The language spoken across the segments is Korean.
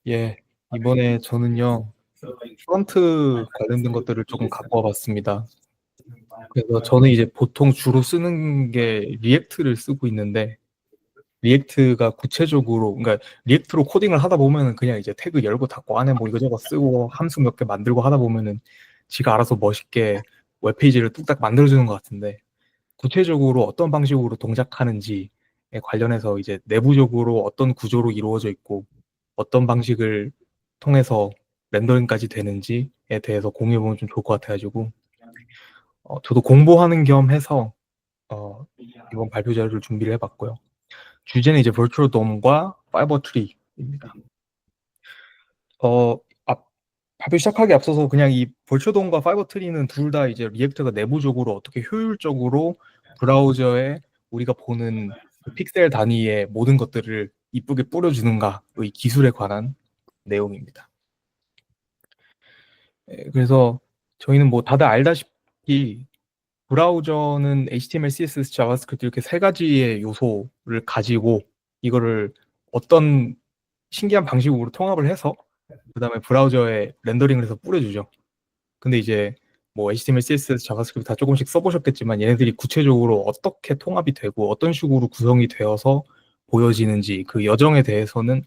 예, 이번에 저는요, 프론트 관련된 것들을 조금 갖고 와봤습니다. 그래서 저는 이제 보통 주로 쓰는 게 리액트를 쓰고 있는데, 리액트가 구체적으로, 그러니까 리액트로 코딩을 하다 보면은 그냥 이제 태그 열고 닫고 안에 뭐 이거저거 쓰고 함수 몇 개 만들고 하다 보면은 지가 알아서 멋있게 웹페이지를 뚝딱 만들어주는 것 같은데, 구체적으로 어떤 방식으로 동작하는지에 관련해서 이제 내부적으로 어떤 구조로 이루어져 있고 어떤 방식을 통해서 렌더링까지 되는지에 대해서 공유해보면 좀 좋을 것 같아가지고 저도 공부하는 겸 해서 어, 이번 발표 자료를 준비를 해봤고요. 주제는 이제 버추얼 돔과 파이버 트리입니다. 어, 앞, 발표 시작하기 앞서서 그냥 이 버추얼 돔과 파이버 트리는 둘 다 이제 리액트가 내부적으로 어떻게 효율적으로 브라우저에 우리가 보는 그 픽셀 단위의 모든 것들을 이쁘게 뿌려주는가의 기술에 관한 내용입니다. 그래서 저희는 뭐 다들 알다시피 브라우저는 HTML, CSS, 자바스크립트 이렇게 세 가지의 요소를 가지고 이거를 어떤 신기한 방식으로 통합을 해서 그다음에 브라우저에 렌더링을 해서 뿌려주죠. 근데 이제 뭐 HTML, CSS, 자바스크립트 다 조금씩 써보셨겠지만 얘네들이 구체적으로 어떻게 통합이 되고 어떤 식으로 구성이 되어서 보여지는지 그 여정에 대해서는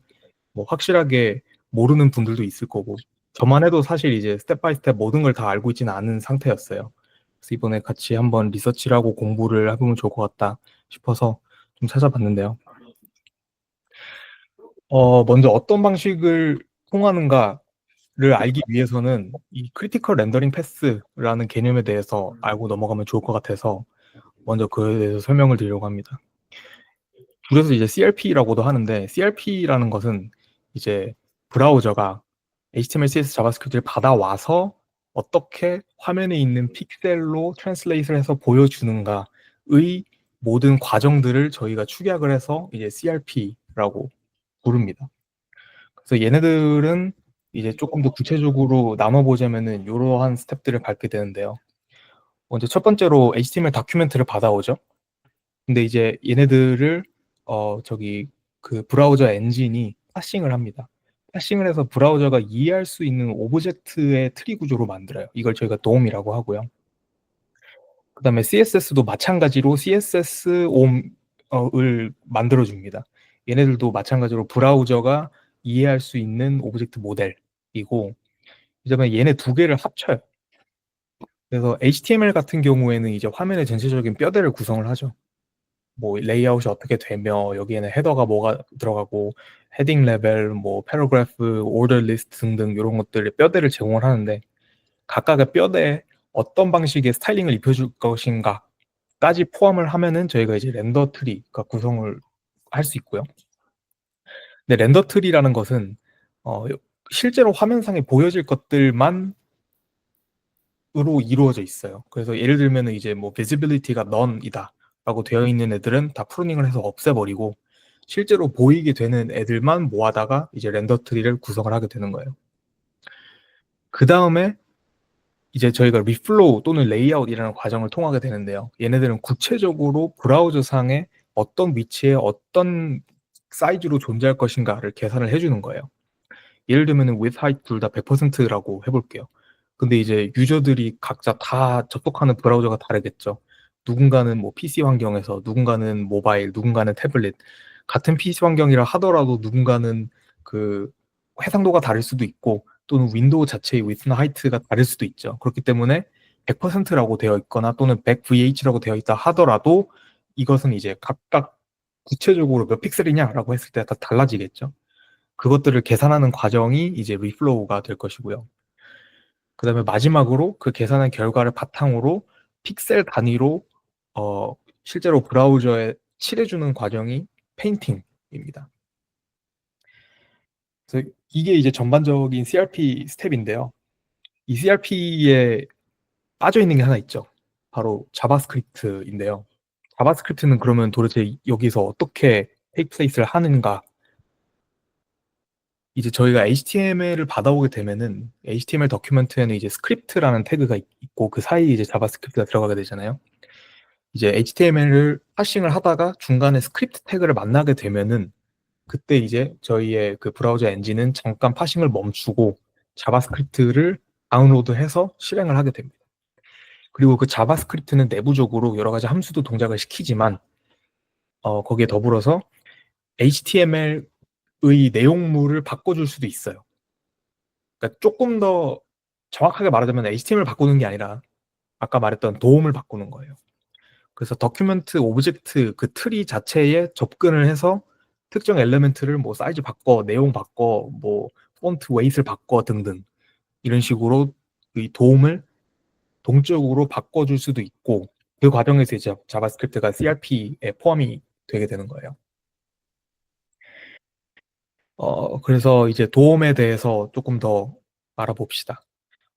뭐 확실하게 모르는 분들도 있을 거고 저만 해도 사실 이제 스텝 바이 스텝 모든 걸 다 알고 있지는 않은 상태였어요. 그래서 이번에 같이 한번 리서치를 하고 공부를 해보면 좋을 것 같다 싶어서 좀 찾아봤는데요. 먼저 어떤 방식을 통하는가를 알기 위해서는 이 크리티컬 렌더링 패스라는 개념에 대해서 알고 넘어가면 좋을 것 같아서 먼저 그에 대해서 설명을 드리려고 합니다. 그래서 이제 CRP라고도 하는데 CRP라는 것은 이제 브라우저가 HTML, CSS, 자바스크립트를 받아와서 어떻게 화면에 있는 픽셀로 트랜슬레이트를 해서 보여주는가의 모든 과정들을 저희가 축약을 해서 이제 CRP라고 부릅니다. 그래서 얘네들은 이제 조금 더 구체적으로 나눠보자면은 이러한 스텝들을 밟게 되는데요. 먼저 첫 번째로 HTML 다큐멘트를 받아오죠. 근데 이제 얘네들을 저기 그 브라우저 엔진이 파싱을 합니다. 파싱을 해서 브라우저가 이해할 수 있는 오브젝트의 트리 구조로 만들어요. 이걸 저희가 DOM이라고 하고요. 그다음에 CSS도 마찬가지로 CSS 옴을 만들어 줍니다. 얘네들도 마찬가지로 브라우저가 이해할 수 있는 오브젝트 모델이고 그다음에 얘네 두 개를 합쳐요. 그래서 HTML 같은 경우에는 이제 화면의 전체적인 뼈대를 구성을 하죠. 뭐 레이아웃이 어떻게 되며 여기에는 헤더가 뭐가 들어가고 헤딩 레벨, 뭐 패러그래프, 오더 리스트 등등 이런 것들의 뼈대를 제공을 하는데 각각의 뼈대에 어떤 방식의 스타일링을 입혀줄 것인가까지 포함을 하면은 저희가 이제 렌더 트리가 구성을 할 수 있고요. 근데 렌더 트리라는 것은 실제로 화면상에 보여질 것들만 으로 이루어져 있어요. 그래서 예를 들면은 이제 뭐 visibility가 none이다 라고 되어 있는 애들은 다 프루닝을 해서 없애버리고 실제로 보이게 되는 애들만 모아다가 이제 렌더 트리를 구성을 하게 되는 거예요. 그 다음에 이제 저희가 리플로우 또는 레이아웃이라는 과정을 통하게 되는데요. 얘네들은 구체적으로 브라우저 상에 어떤 위치에 어떤 사이즈로 존재할 것인가를 계산을 해주는 거예요. 예를 들면 with height 둘 다 100%라고 해볼게요. 근데 이제 유저들이 각자 다 접속하는 브라우저가 다르겠죠. 누군가는 뭐 PC 환경에서, 누군가는 모바일, 누군가는 태블릿. 같은 PC 환경이라 하더라도 누군가는 그 해상도가 다를 수도 있고 또는 윈도우 자체의 width나 height가 다를 수도 있죠. 그렇기 때문에 100%라고 되어 있거나 또는 100VH라고 되어 있다 하더라도 이것은 이제 각각 구체적으로 몇 픽셀이냐라고 했을 때 다 달라지겠죠. 그것들을 계산하는 과정이 이제 리플로우가 될 것이고요. 그 다음에 마지막으로 그 계산한 결과를 바탕으로 픽셀 단위로 실제로 브라우저에 칠해주는 과정이 페인팅입니다. 그래서 이게 이제 전반적인 CRP 스텝인데요. 이 CRP에 빠져 있는 게 하나 있죠. 바로 자바스크립트인데요. 자바스크립트는 그러면 도대체 여기서 어떻게 테이크 플레이스를 하는가 이제 저희가 HTML을 받아오게 되면은 HTML 더큐멘트에는 이제 스크립트라는 태그가 있고 그 사이에 이제 자바스크립트가 들어가게 되잖아요. 이제 HTML을 파싱을 하다가 중간에 스크립트 태그를 만나게 되면은 그때 이제 저희의 그 브라우저 엔진은 잠깐 파싱을 멈추고 자바스크립트를 다운로드해서 실행을 하게 됩니다. 그리고 그 자바스크립트는 내부적으로 여러 가지 함수도 동작을 시키지만 거기에 더불어서 HTML의 내용물을 바꿔줄 수도 있어요. 그러니까 조금 더 정확하게 말하자면 HTML 을 바꾸는 게 아니라 아까 말했던 도움을 바꾸는 거예요. 그래서 더큐멘트 오브젝트 그 트리 자체에 접근을 해서 특정 엘리멘트를 뭐 사이즈 바꿔, 내용 바꿔, 뭐 폰트 웨이트를 바꿔 등등 이런 식으로 이 도움을 동적으로 바꿔줄 수도 있고 그 과정에서 이제 자바스크립트가 CRP에 포함이 되게 되는 거예요. 그래서 이제 도움에 대해서 조금 더 알아봅시다.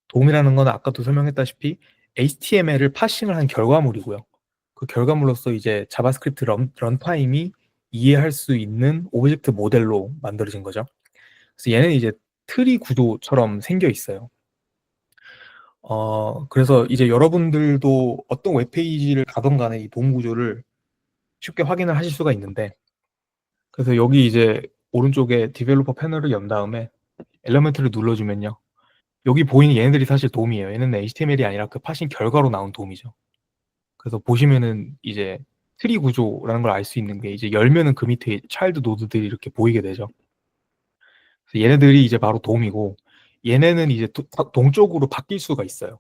도움이라는 건 아까도 설명했다시피 HTML을 파싱을 한 결과물이고요. 그 결과물로서 이제 자바스크립트 런타임이 이해할 수 있는 오브젝트 모델로 만들어진 거죠. 그래서 얘는 이제 트리 구조처럼 생겨 있어요. 그래서 이제 여러분들도 어떤 웹페이지를 가던 간에 이 도움 구조를 쉽게 확인을 하실 수가 있는데, 그래서 여기 이제 오른쪽에 디벨로퍼 패널을 연 다음에 엘리먼트를 눌러주면요. 여기 보이는 얘네들이 사실 도움이에요. 얘는 HTML이 아니라 그 파싱 결과로 나온 도움이죠. 그래서 보시면은 이제 트리 구조라는 걸 알 수 있는 게 이제 열면은 그 밑에 차일드 노드들이 이렇게 보이게 되죠. 그래서 얘네들이 이제 바로 도움이고 얘네는 이제 동쪽으로 바뀔 수가 있어요.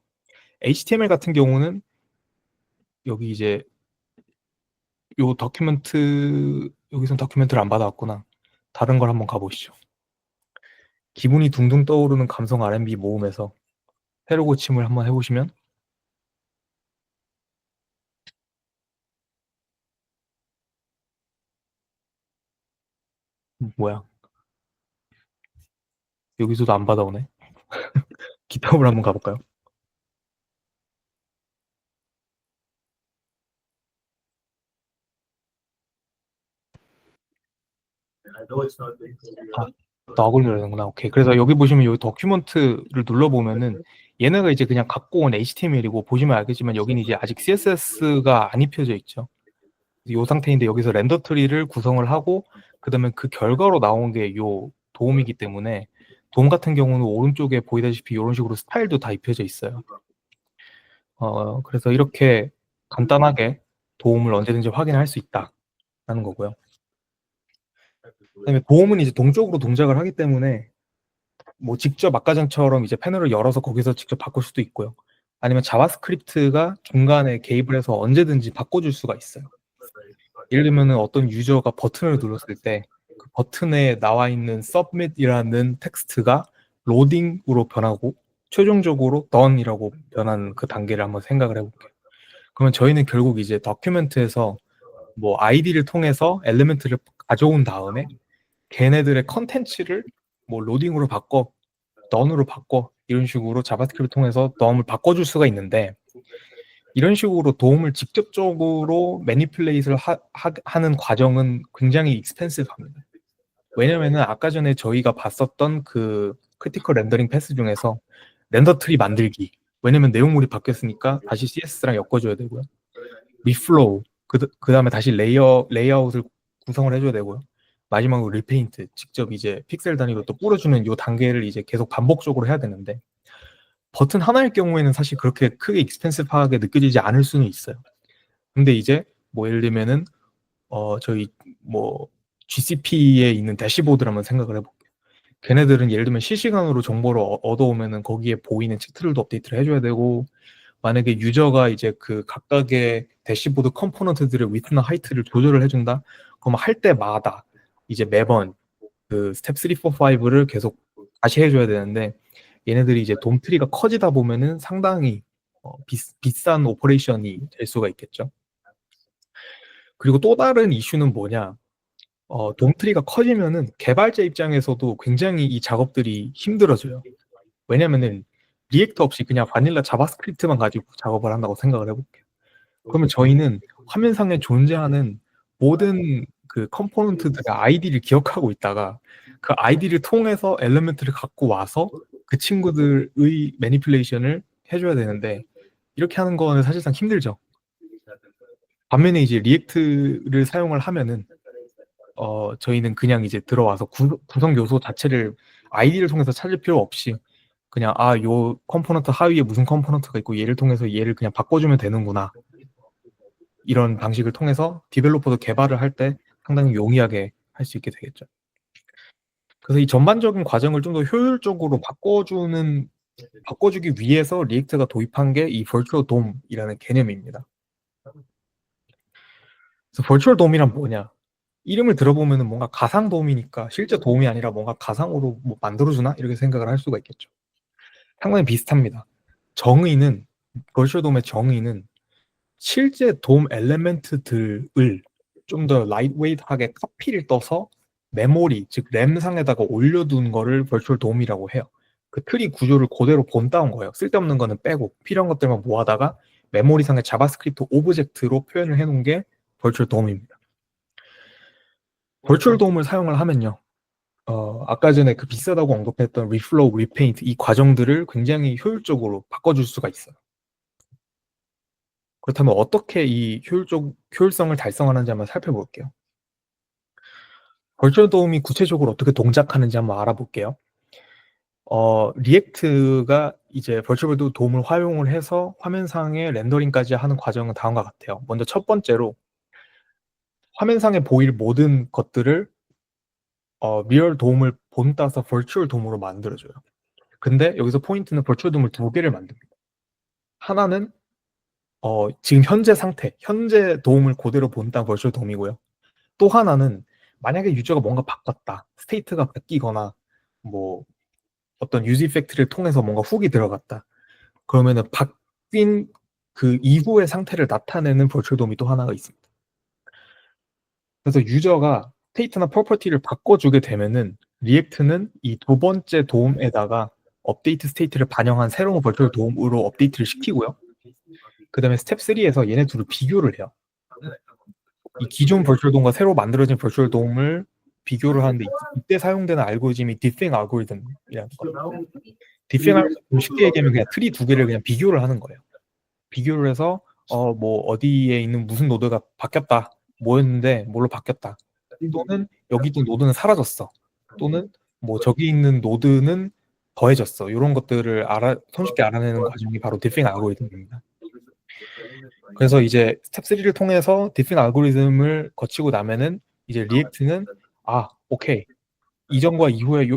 HTML 같은 경우는 여기 이제 요 더큐멘트 여기선 더큐멘트를 안 받아왔구나. 다른 걸 한번 가보시죠. 기분이 둥둥 떠오르는 감성 R&B 모음에서 새로 고침을 한번 해보시면 뭐야? 여기서도 안 받아오네. 기타업을 한번 가볼까요? 아, 덕을 누르는구나. 오케이. 그래서 여기 보시면 여기 더큐먼트를 눌러보면은 얘네가 이제 그냥 갖고 온 HTML이고 보시면 알겠지만 여기는 이제 아직 CSS가 안 입혀져 있죠. 이 상태인데 여기서 렌더 트리를 구성을 하고 그다음에 그 결과로 나온 게 요 도움이기 때문에 도움 같은 경우는 오른쪽에 보이다시피 이런 식으로 스타일도 다 입혀져 있어요. 그래서 이렇게 간단하게 도움을 언제든지 확인할 수 있다라는 거고요. 그다음에 도움은 이제 동적으로 동작을 하기 때문에 뭐 직접 아까 전처럼 이제 패널을 열어서 거기서 직접 바꿀 수도 있고요. 아니면 자바스크립트가 중간에 개입을 해서 언제든지 바꿔줄 수가 있어요. 예를 들면 어떤 유저가 버튼을 눌렀을 때 그 버튼에 나와 있는 submit이라는 텍스트가 로딩으로 변하고 최종적으로 done이라고 변하는 그 단계를 한번 생각을 해볼게요. 그러면 저희는 결국 이제 더큐멘트에서 뭐 아이디를 통해서 엘리멘트를 가져온 다음에 걔네들의 컨텐츠를 뭐 로딩으로 바꿔, done으로 바꿔 이런 식으로 자바스크립트 통해서 done을 바꿔줄 수가 있는데 이런 식으로 도움을 직접적으로 매니플레이트를 하는 과정은 굉장히 익스펜시브합니다. 왜냐면은 아까 전에 저희가 봤었던 그 크리티컬 렌더링 패스 중에서 렌더 트리 만들기. 왜냐면 내용물이 바뀌었으니까 다시 CSS랑 엮어줘야 되고요. 리플로우. 그다음에 다시 레이아웃을 구성을 해줘야 되고요. 마지막으로 리페인트. 직접 이제 픽셀 단위로 또 뿌려주는 이 단계를 이제 계속 반복적으로 해야 되는데 버튼 하나일 경우에는 사실 그렇게 크게 익스펜시브하게 느껴지지 않을 수는 있어요. 근데 이제 뭐 예를 들면은 저희 뭐 GCP에 있는 대시보드를 한번 생각을 해볼게요. 걔네들은 예를 들면 실시간으로 정보를 얻어오면은 거기에 보이는 치트들도 업데이트를 해줘야 되고 만약에 유저가 이제 그 각각의 대시보드 컴포넌트들의 위트나 하이트를 조절을 해준다? 그럼 할 때마다 이제 매번 그 스텝 3, 4, 5를 계속 다시 해줘야 되는데 얘네들이 이제 돔트리가 커지다 보면은 상당히 비싼 오퍼레이션이 될 수가 있겠죠. 그리고 또 다른 이슈는 뭐냐? 돔트리가 커지면은 개발자 입장에서도 굉장히 이 작업들이 힘들어져요. 왜냐면은 리액터 없이 그냥 바닐라 자바스크립트만 가지고 작업을 한다고 생각을 해볼게요. 그러면 저희는 화면상에 존재하는 모든 그 컴포넌트들의 아이디를 기억하고 있다가 그 아이디를 통해서 엘리멘트를 갖고 와서 그 친구들의 매니플레이션을 해줘야 되는데 이렇게 하는 거는 사실상 힘들죠. 반면에 이제 리액트를 사용을 하면은 저희는 그냥 이제 들어와서 구성 요소 자체를 아이디를 통해서 찾을 필요 없이 그냥 요 컴포넌트 하위에 무슨 컴포넌트가 있고 얘를 통해서 얘를 그냥 바꿔주면 되는구나. 이런 방식을 통해서 디벨로퍼도 개발을 할 때 상당히 용이하게 할 수 있게 되겠죠. 그래서 이 전반적인 과정을 좀 더 효율적으로 바꿔주기 위해서 리액트가 도입한 게 이 버추얼 돔이라는 개념입니다. 그래서 버추얼 돔이란 뭐냐? 이름을 들어보면 뭔가 가상 돔이니까 실제 돔이 아니라 뭔가 가상으로 뭐 만들어주나? 이렇게 생각을 할 수가 있겠죠. 상당히 비슷합니다. 버추얼 돔의 정의는 실제 돔 엘레멘트들을 좀 더 라이트웨이트하게 카피를 떠서 메모리, 즉 램상에다가 올려둔 거를 버추얼 돔이라고 해요. 그 트리 구조를 그대로 본따온 거예요. 쓸데없는 거는 빼고 필요한 것들만 모아다가 메모리상의 자바스크립트 오브젝트로 표현을 해놓은 게 버추얼 돔입니다. 버추얼 돔을 사용을 하면요. 아까 전에 그 비싸다고 언급했던 리플로우, 리페인트 이 과정들을 굉장히 효율적으로 바꿔줄 수가 있어요. 그렇다면 어떻게 이 효율성을 달성하는지 한번 살펴볼게요. 버추얼 돔이 구체적으로 어떻게 동작하는지 한번 알아볼게요. 리액트가 이제 버추얼 돔을 활용을 해서 화면상에 렌더링까지 하는 과정은 다음과 같아요. 먼저 첫 번째로 화면상에 보일 모든 것들을 리얼 돔을 본따서 버추얼 돔으로 만들어줘요. 근데 여기서 포인트는 버추얼 돔을 두 개를 만듭니다. 하나는 지금 현재 상태, 현재 돔을 그대로 본따 버추얼 돔이고요. 또 하나는 만약에 유저가 뭔가 바꿨다, 스테이트가 바뀌거나 뭐 어떤 유즈 이펙트를 통해서 뭔가 훅이 들어갔다. 그러면은 바뀐 그 이후의 상태를 나타내는 버추얼 돔이 또 하나가 있습니다. 그래서 유저가 스테이트나 프로퍼티를 바꿔주게 되면은 리액트는 이 두 번째 돔에다가 업데이트 스테이트를 반영한 새로운 버추얼 돔으로 업데이트를 시키고요. 그 다음에 스텝 3에서 얘네 둘을 비교를 해요. 이 기존 버추얼 돔과 새로 만들어진 버추얼 돔을 비교를 하는데 이때 사용되는 알고리즘이 디핑 알고리즘이라는 거예요. 디핑 알고리즘 쉽게 얘기하면 그냥 트리 두 개를 그냥 비교를 하는 거예요. 비교를 해서 뭐 어디에 있는 무슨 노드가 바뀌었다, 뭐였는데 뭘로 바뀌었다, 또는 여기 있던 노드는 사라졌어, 또는 뭐 저기 있는 노드는 더해졌어. 이런 것들을 손쉽게 알아내는 과정이 바로 디핑 알고리즘입니다. 그래서 이제 스텝 3를 통해서 디핑 알고리즘을 거치고 나면은 이제 리액트는 오케이, 이전과 이후에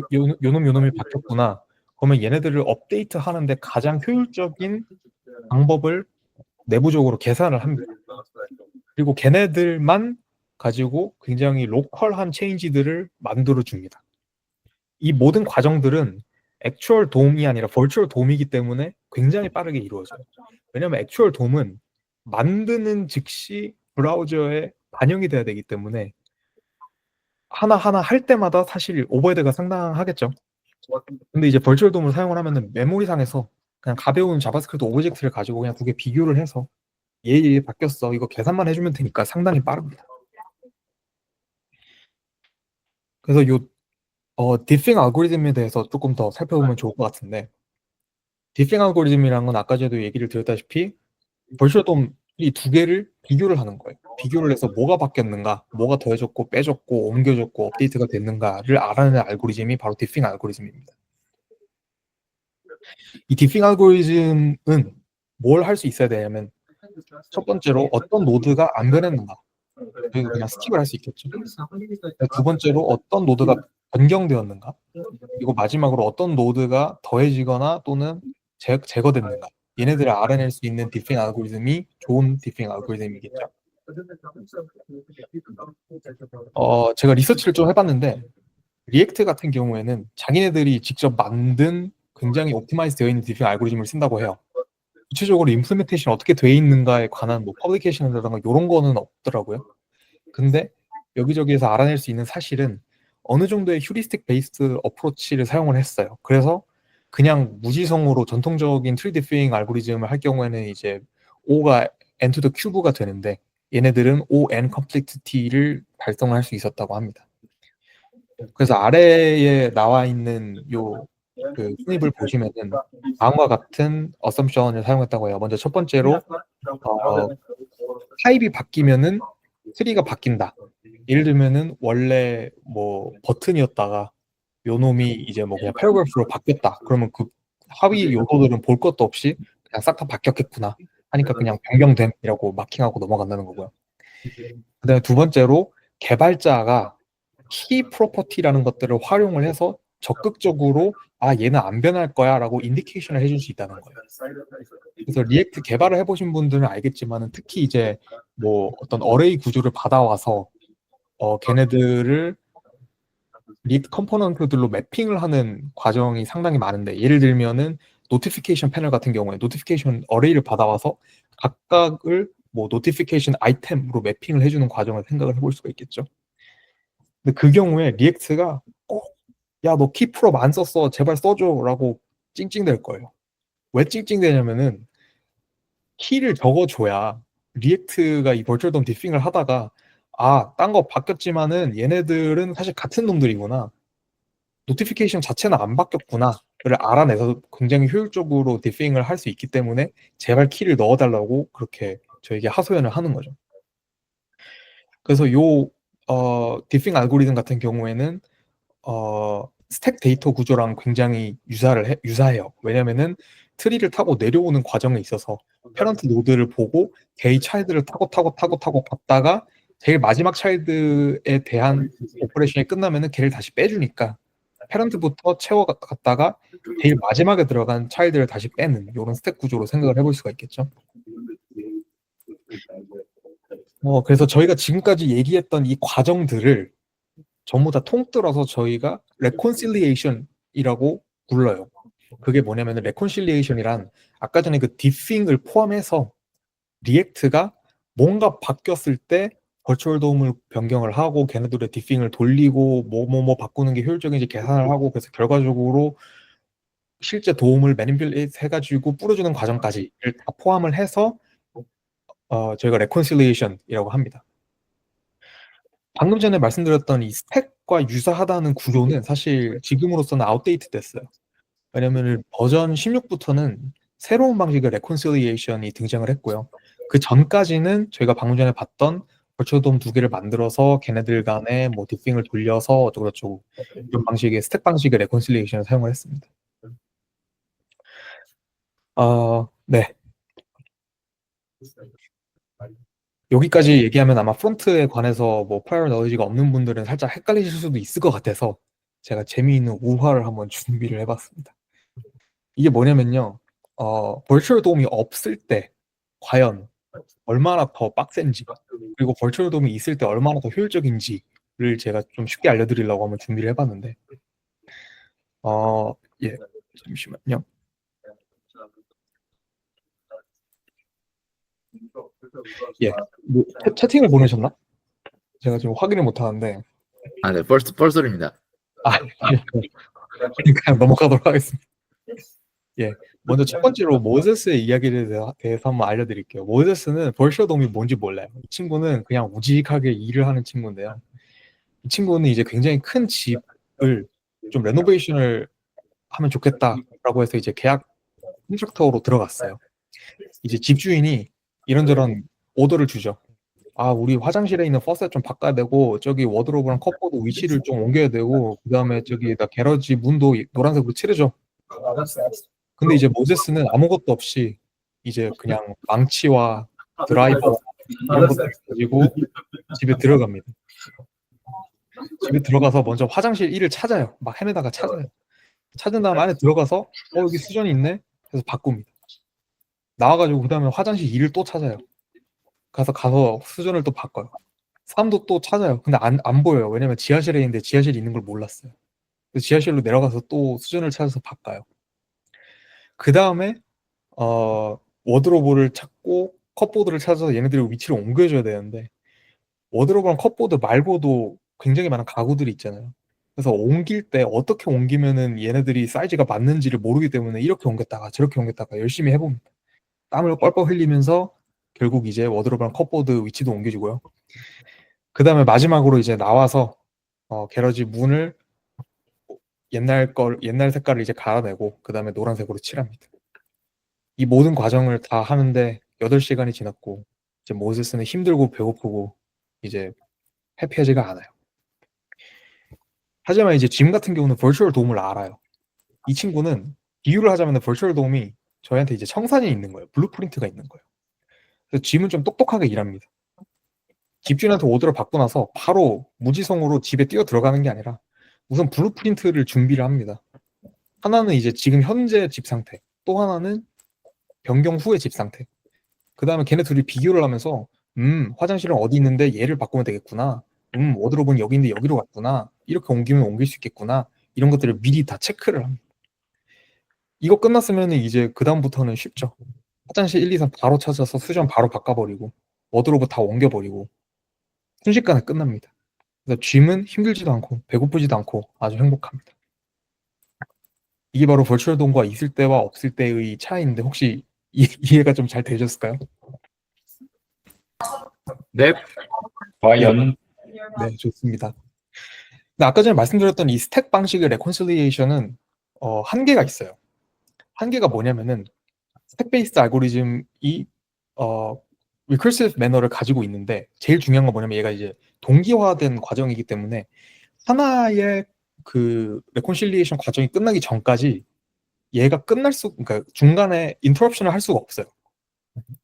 요놈이 바뀌었구나. 그러면 얘네들을 업데이트 하는데 가장 효율적인 방법을 내부적으로 계산을 합니다. 그리고 걔네들만 가지고 굉장히 로컬한 체인지들을 만들어 줍니다. 이 모든 과정들은 액추얼 돔이 아니라 버추얼 돔이기 때문에 굉장히 빠르게 이루어져요. 왜냐하면 액추얼 돔은 만드는 즉시 브라우저에 반영이 돼야 되기 때문에 하나하나 할 때마다 사실 오버헤드가 상당하겠죠. 근데 이제 버추얼 돔을 사용을 하면은 메모리상에서 그냥 가벼운 자바스크립트 오브젝트를 가지고 그냥 두 개 비교를 해서 얘 바뀌었어, 이거 계산만 해주면 되니까 상당히 빠릅니다. 그래서 디핑 알고리즘에 대해서 조금 더 살펴보면 좋을 것 같은데, 디핑 알고리즘이라는 건 아까 전에도 얘기를 드렸다시피 버추얼 돔이 두 개를 비교를 하는 거예요. 비교를 해서 뭐가 바뀌었는가, 뭐가 더해졌고 빼졌고 옮겨졌고 업데이트가 됐는가를 알아내는 알고리즘이 바로 디핑 알고리즘입니다. 이 디핑 알고리즘은 뭘 할 수 있어야 되냐면, 첫 번째로 어떤 노드가 안 변했는가, 저희가 그냥 스킵을 할 수 있겠죠. 두 번째로 어떤 노드가 변경되었는가, 그리고 마지막으로 어떤 노드가 더해지거나 또는 제거됐는가, 얘네들을 알아낼 수 있는 디핑 알고리즘이 좋은 디핑 알고리즘이겠죠. 제가 리서치를 좀 해봤는데 리액트 같은 경우에는 자기네들이 직접 만든 굉장히 옵티마이즈 되어 있는 디핑 알고리즘을 쓴다고 해요. 구체적으로 임플리멘테이션 어떻게 되어 있는가에 관한 뭐 퍼블리케이션이라든가 이런 거는 없더라고요. 근데 여기저기에서 알아낼 수 있는 사실은 어느 정도의 휴리스틱 베이스드 어프로치를 사용을 했어요. 그래서 그냥 무지성으로 전통적인 트리 디핑 알고리즘을 할 경우에는 이제 O가 n to the cube가 되는데 얘네들은 O(n) complexity를 달성을 할 수 있었다고 합니다. 그래서 아래에 나와 있는 그 스닙을 보시면은 다음과 같은 어썸션을 사용했다고 해요. 먼저 첫 번째로 타입이 바뀌면은 트리가 바뀐다. 예를 들면은 원래 뭐 버튼이었다가 요놈이 이제 뭐 그냥 패러그래프로 바뀌었다. 그러면 그 하위 요소들은 볼 것도 없이 그냥 싹 다 바뀌었겠구나 하니까 그냥 변경됨이라고 마킹하고 넘어간다는 거고요. 그다음에 두 번째로 개발자가 키 프로퍼티라는 것들을 활용을 해서 적극적으로 아 얘는 안 변할 거야 라고 인디케이션을 해줄 수 있다는 거예요. 그래서 리액트 개발을 해보신 분들은 알겠지만은 특히 이제 뭐 어떤 어레이 구조를 받아와서 걔네들을 리액트 컴포넌트들로 매핑을 하는 과정이 상당히 많은데 예를 들면은 노티피케이션 패널 같은 경우에 노티피케이션 어레이를 받아와서 각각을 뭐 노티피케이션 아이템으로 매핑을 해주는 과정을 생각을 해볼 수가 있겠죠. 근데 그 경우에 리액트가 야, 너 키 프롭 안 썼어. 제발 써줘. 라고 찡찡댈 거예요. 왜 찡찡대냐면은 키를 적어줘야 리액트가 이 버추얼 돔 디핑을 하다가 아, 딴 거 바뀌었지만은 얘네들은 사실 같은 놈들이구나. 노티피케이션 자체는 안 바뀌었구나. 를 알아내서 굉장히 효율적으로 디핑을 할 수 있기 때문에 제발 키를 넣어달라고 그렇게 저에게 하소연을 하는 거죠. 그래서 요 디핑 알고리즘 같은 경우에는 스택 데이터 구조랑 굉장히 유사해요. 왜냐면은 트리를 타고 내려오는 과정에 있어서 패런트 노드를 보고 개의 차일드를 타고 갔다가 제일 마지막 차일드에 대한 오퍼레이션이 끝나면은 걔를 다시 빼주니까 패런트부터 채워갔다가 제일 마지막에 들어간 차일드를 다시 빼는 이런 스택 구조로 생각을 해볼 수가 있겠죠. 그래서 저희가 지금까지 얘기했던 이 과정들을 전부 다 통틀어서 저희가 레콘실리에이션이라고 불러요. 그게 뭐냐면 레콘실리에이션이란 아까 전에 그 디핑을 포함해서 리액트가 뭔가 바뀌었을 때 버추얼 도움을 변경을 하고 걔네들의 디핑을 돌리고 뭐 바꾸는 게 효율적인지 계산을 하고 그래서 결과적으로 실제 도움을 매니뷸레이트 해가지고 뿌려주는 과정까지를 다 포함을 해서 저희가 레콘실리에이션이라고 합니다. 방금 전에 말씀드렸던 이 스택과 유사하다는 구조는 사실 지금으로서는 아웃데이트 됐어요. 왜냐면 버전 16부터는 새로운 방식의 레콘실리에이션이 등장을 했고요. 그 전까지는 저희가 방금 전에 봤던 버추얼 돔두 개를 만들어서 걔네들 간에 뭐 디핑을 돌려서 어쩌고저쩌고 이런 방식의 스택 방식의 레콘실리에이션을 사용을 했습니다. 네. 여기까지 얘기하면 아마 프론트에 관해서 뭐 프라이어 너리지가 없는 분들은 살짝 헷갈리실 수도 있을 것 같아서 제가 재미있는 우화를 한번 준비를 해봤습니다. 이게 뭐냐면요. 버추얼 돔이 없을 때 과연 얼마나 더 빡센지 그리고 버추얼 돔이 있을 때 얼마나 더 효율적인지를 제가 좀 쉽게 알려드리려고 한번 준비를 해봤는데 예, 잠시만요. 예, 뭐, 채팅을 보내셨나? 제가 지금 확인을 못하는데 네, 뻘소리입니다. 그냥 넘어가도록 하겠습니다. 예, 먼저 첫 번째로 모세스의 이야기에 대해서 한번 알려드릴게요. 모세스는 버추얼 돔이 뭔지 몰라요. 이 친구는 그냥 우직하게 일을 하는 친구인데요. 이 친구는 이제 굉장히 큰 집을 좀 레노베이션을 하면 좋겠다라고 해서 이제 계약 컨트랙터로 들어갔어요. 이제 집주인이 이런저런 오더를 주죠. 아, 우리 화장실에 있는 퍼셋 좀 바꿔야 되고 저기 워드로브랑 컵보드 위치를 좀 옮겨야 되고 그다음에 저기 나 게러지 문도 노란색으로 칠해줘. 근데 이제 모제스는 아무것도 없이 이제 그냥 망치와 드라이버 이런 것들 가지고 집에 들어갑니다. 집에 들어가서 먼저 화장실 1을 찾아요. 막 헤매다가 찾아요. 찾은 다음 안에 들어가서 여기 수전이 있네? 그래서 바꿉니다. 나와가지고 그 다음에 화장실 2를 또 찾아요. 가서 수전을 또 바꿔요. 3도 또 찾아요. 근데 안 보여요. 왜냐면 지하실에 있는데 지하실이 있는 걸 몰랐어요. 그래서 지하실로 내려가서 또 수전을 찾아서 바꿔요. 그 다음에 워드로브를 찾고 컵보드를 찾아서 얘네들의 위치를 옮겨줘야 되는데 워드로브랑 컵보드 말고도 굉장히 많은 가구들이 있잖아요. 그래서 옮길 때 어떻게 옮기면은 얘네들이 사이즈가 맞는지를 모르기 때문에 이렇게 옮겼다가 저렇게 옮겼다가 열심히 해봅니다. 땀을 뻘뻘 흘리면서 결국 이제 워드로브랑 컵보드 위치도 옮겨주고요. 그 다음에 마지막으로 이제 나와서 게러지 문을 옛날 색깔을 이제 갈아내고 그 다음에 노란색으로 칠합니다. 이 모든 과정을 다 하는데 8시간이 지났고 이제 모세스는 힘들고 배고프고 이제 해피하지가 않아요. 하지만 이제 짐 같은 경우는 버추얼 돔을 알아요. 이 친구는 비유를 하자면 버추얼 돔이 저희한테 이제 청산이 있는 거예요. 블루프린트가 있는 거예요. 그래서 짐은 좀 똑똑하게 일합니다. 집주인한테 오더를 받고 나서 바로 무지성으로 집에 뛰어 들어가는 게 아니라 우선 블루프린트를 준비를 합니다. 하나는 이제 지금 현재 집 상태, 또 하나는 변경 후의 집 상태. 그 다음에 걔네 둘이 비교를 하면서 화장실은 어디 있는데 얘를 바꾸면 되겠구나. 워드로브는 여기 있는데 여기로 갔구나. 이렇게 옮기면 옮길 수 있겠구나. 이런 것들을 미리 다 체크를 합니다. 이거 끝났으면 이제 그 다음부터는 쉽죠. 화장실 1, 2, 3 바로 찾아서 수전 바로 바꿔버리고 워드로브 다 옮겨버리고 순식간에 끝납니다. 그래서 짐은 힘들지도 않고 배고프지도 않고 아주 행복합니다. 이게 바로 버추얼 돔과 있을 때와 없을 때의 차이인데 혹시 이해가 좀 잘 되셨을까요? 네. 과연 네, 좋습니다. 근데 아까 전에 말씀드렸던 이 스택 방식의 레콘실리에이션은 한계가 있어요. 한계가 뭐냐면은 스택 베이스드 알고리즘이 리커시브 매너를 가지고 있는데 제일 중요한 건 뭐냐면 얘가 이제 동기화된 과정이기 때문에 하나의 그 레콘실리에이션 과정이 끝나기 전까지 얘가 그러니까 중간에 인터럽션을 할 수가 없어요.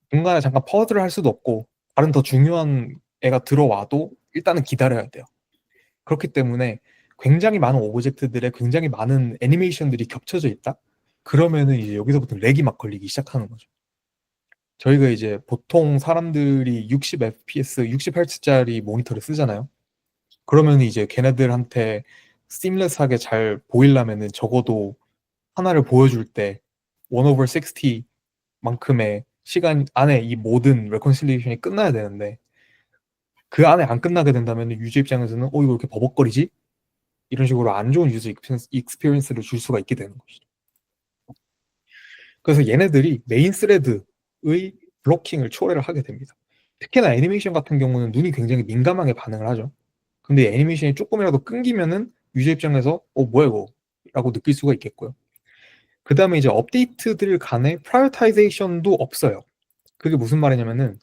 중간에 잠깐 퍼즐을 할 수도 없고 다른 더 중요한 애가 들어와도 일단은 기다려야 돼요. 그렇기 때문에 굉장히 많은 오브젝트들에 굉장히 많은 애니메이션들이 겹쳐져 있다? 그러면은 이제 여기서부터 렉이 막 걸리기 시작하는 거죠. 저희가 이제 보통 사람들이 60 fps, 60Hz짜리 모니터를 쓰잖아요. 그러면 이제 걔네들한테 스팀레스하게 잘 보이려면은 적어도 하나를 보여줄 때 1 over 60 만큼의 시간 안에 이 모든 레콘실리에이션이 끝나야 되는데 그 안에 안 끝나게 된다면 유저 입장에서는 이거 왜 이렇게 버벅거리지? 이런 식으로 안 좋은 유저 익스피리언스를 줄 수가 있게 되는 것이죠. 그래서 얘네들이 메인 스레드의 블로킹을 초래를 하게 됩니다. 특히나 애니메이션 같은 경우는 눈이 굉장히 민감하게 반응을 하죠. 근데 애니메이션이 조금이라도 끊기면은 유저 입장에서 뭐야 이거? 라고 느낄 수가 있겠고요. 그 다음에 이제 업데이트들 간의 프라이어타이제이션도 없어요. 그게 무슨 말이냐면은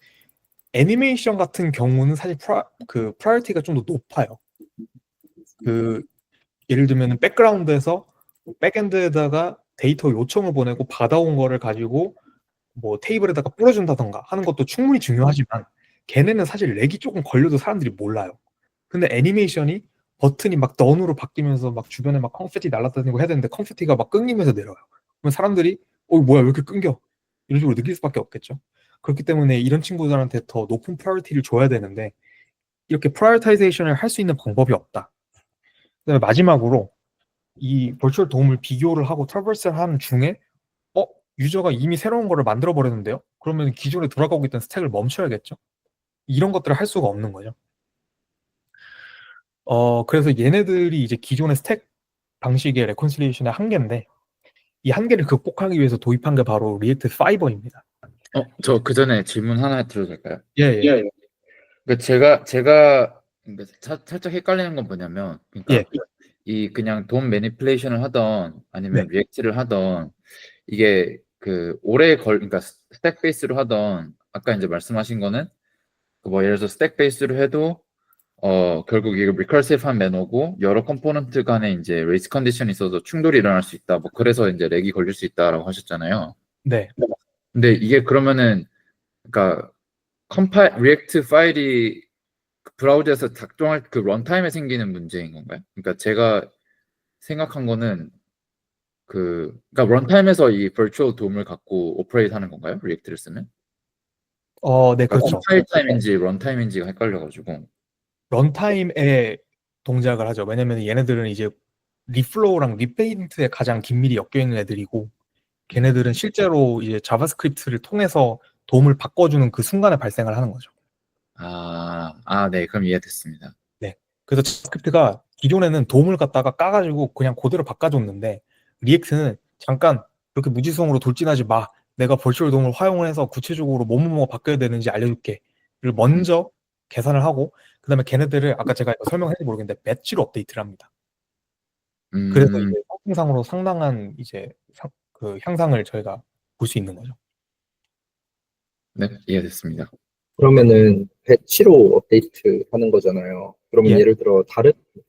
애니메이션 같은 경우는 사실 프라이어티가 좀 더 높아요. 그 예를 들면 백그라운드에서 백엔드에다가 데이터 요청을 보내고 받아온 거를 가지고 뭐 테이블에다가 뿌려준다던가 하는 것도 충분히 중요하지만 걔네는 사실 렉이 조금 걸려도 사람들이 몰라요. 근데 애니메이션이 버튼이 막 넌으로 바뀌면서 막 주변에 막 컨페티 날아다니고 해야 되는데 컨페티가 막 끊기면서 내려요. 그러면 사람들이 뭐야 왜 이렇게 끊겨? 이런 식으로 느낄 수밖에 없겠죠. 그렇기 때문에 이런 친구들한테 더 높은 프라이어티를 줘야 되는데 이렇게 프라이어타이제이션을 할 수 있는 방법이 없다. 그다음에 마지막으로 이 버추얼 도움을 비교를 하고 트래버스를 하는 중에 유저가 이미 새로운 거를 만들어 버렸는데요. 그러면 기존에 돌아가고 있던 스택을 멈춰야겠죠. 이런 것들을 할 수가 없는 거죠. 그래서 얘네들이 이제 기존의 스택 방식의 레콘실리에이션의 한계인데 이 한계를 극복하기 위해서 도입한 게 바로 리액트 파이버입니다. 저 그 전에 질문 하나 드려도 될까요? 예. 그러니까 제가 그러니까 살짝 헷갈리는 건 뭐냐면, 그러니까 예. 이 그냥 돈 매니플레이션을 하던 아니면 리액트를 하던 이게 그 그러니까 스택 베이스로 하던 아까 이제 말씀하신 거는 뭐 예를 들어서 스택 베이스로 해도 결국 이게 리커시브한 매너고 여러 컴포넌트 간에 이제 레이스 컨디션이 있어서 충돌이 일어날 수 있다. 뭐 그래서 이제 렉이 걸릴 수 있다라고 하셨잖아요. 네. 근데 이게 그러면은 그러니까 리액트 파일이 브라우저에서 작동할 그 런타임에 생기는 문제인 건가요? 그러니까 제가 생각한 거는 그러니까 런타임에서 이 버추얼 돔을 갖고 오퍼레이트 하는 건가요? 리액트를 쓰면? 네, 그러니까 그렇죠. 컴파일 타임인지 런타임인지가 헷갈려가지고. 런타임에 동작을 하죠. 왜냐면 얘네들은 이제 리플로우랑 리페인트에 가장 긴밀히 엮여 있는 애들이고 걔네들은 실제로 이제 자바스크립트를 통해서 도움을 바꿔주는 그 순간에 발생을 하는 거죠. 네, 그럼 이해됐습니다. 네. 그래서 자바스크립트가 기존에는 도움을 갖다가 까가지고 그냥 그대로 바꿔줬는데 리액트는 잠깐 그렇게 무지성으로 돌진하지 마. 내가 버추얼 도움을 활용을 해서 구체적으로 뭐뭐뭐 바뀌어야 되는지 알려줄게. 를 먼저 계산을 하고 그 다음에 걔네들을 아까 제가 이거 설명했는지 모르겠는데 배치로 업데이트를 합니다. 그래서 이제 성능상으로 상당한 이제 그 향상을 저희가 볼 수 있는 거죠. 네, 이해됐습니다. 그러면은 배치로 업데이트 하는 거잖아요. 그러면 예, 예를 들어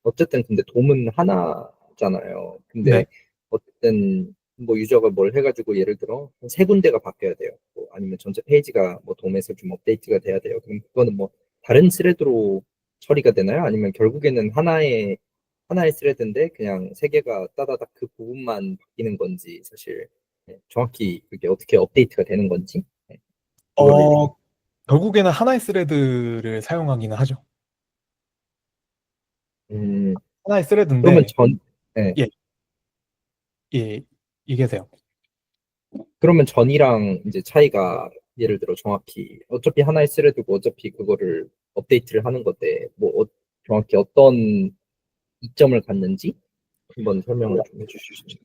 어쨌든 근데 돔은 하나잖아요. 네. 근데 어쨌든 뭐 유저가 뭘 해가지고 예를 들어 세 군데가 바뀌어야 돼요. 뭐 아니면 전체 페이지가 뭐 돔에서 좀 업데이트가 돼야 돼요. 그럼 그거는 뭐 다른 스레드로 처리가 되나요? 아니면 결국에는 하나의 스레드인데 그냥 세 개가 따다닥 그 부분만 바뀌는 건지 사실 정확히 그게 어떻게 업데이트가 되는 건지 그거를 좀 결국에는 하나의 스레드를 사용하기는 하죠. 음, 하나의 그러면 스레드인데, 예, 예, 예, 얘기하세요. 그러면 전이랑 이제 차이가 예를 들어 정확히 어차피 하나의 스레드고 어차피 그거를 업데이트를 하는 건데 뭐 정확히 어떤 이점을 갖는지 한번 설명을 좀 해주실 수 있죠?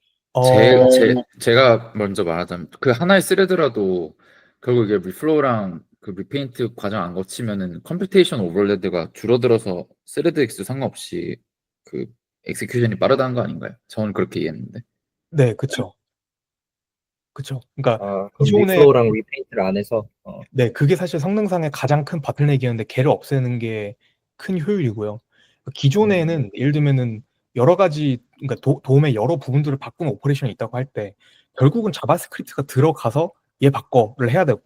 제가 먼저 말하자면 그 하나의 스레드라도 결국 이게 리플로우랑 그 리페인트 과정 안 거치면은 컴퓨테이션 오버레드가 줄어들어서 스레드 액수 상관없이 그 엑스큐션이 빠르다는 거 아닌가요? 저는 그렇게 이해했는데. 네, 그쵸. 그쵸. 그러니까 아, 그럼 기존에, 리플로우랑 리페인트를 안 해서 네, 그게 사실 성능상의 가장 큰 바틀넥이었는데 걔를 없애는 게 큰 효율이고요. 기존에는 예를 들면은 여러 가지, 그러니까 도움의 여러 부분들을 바꾸는 오퍼레이션이 있다고 할 때 결국은 자바스크립트가 들어가서 얘 바꿔를 해야 되고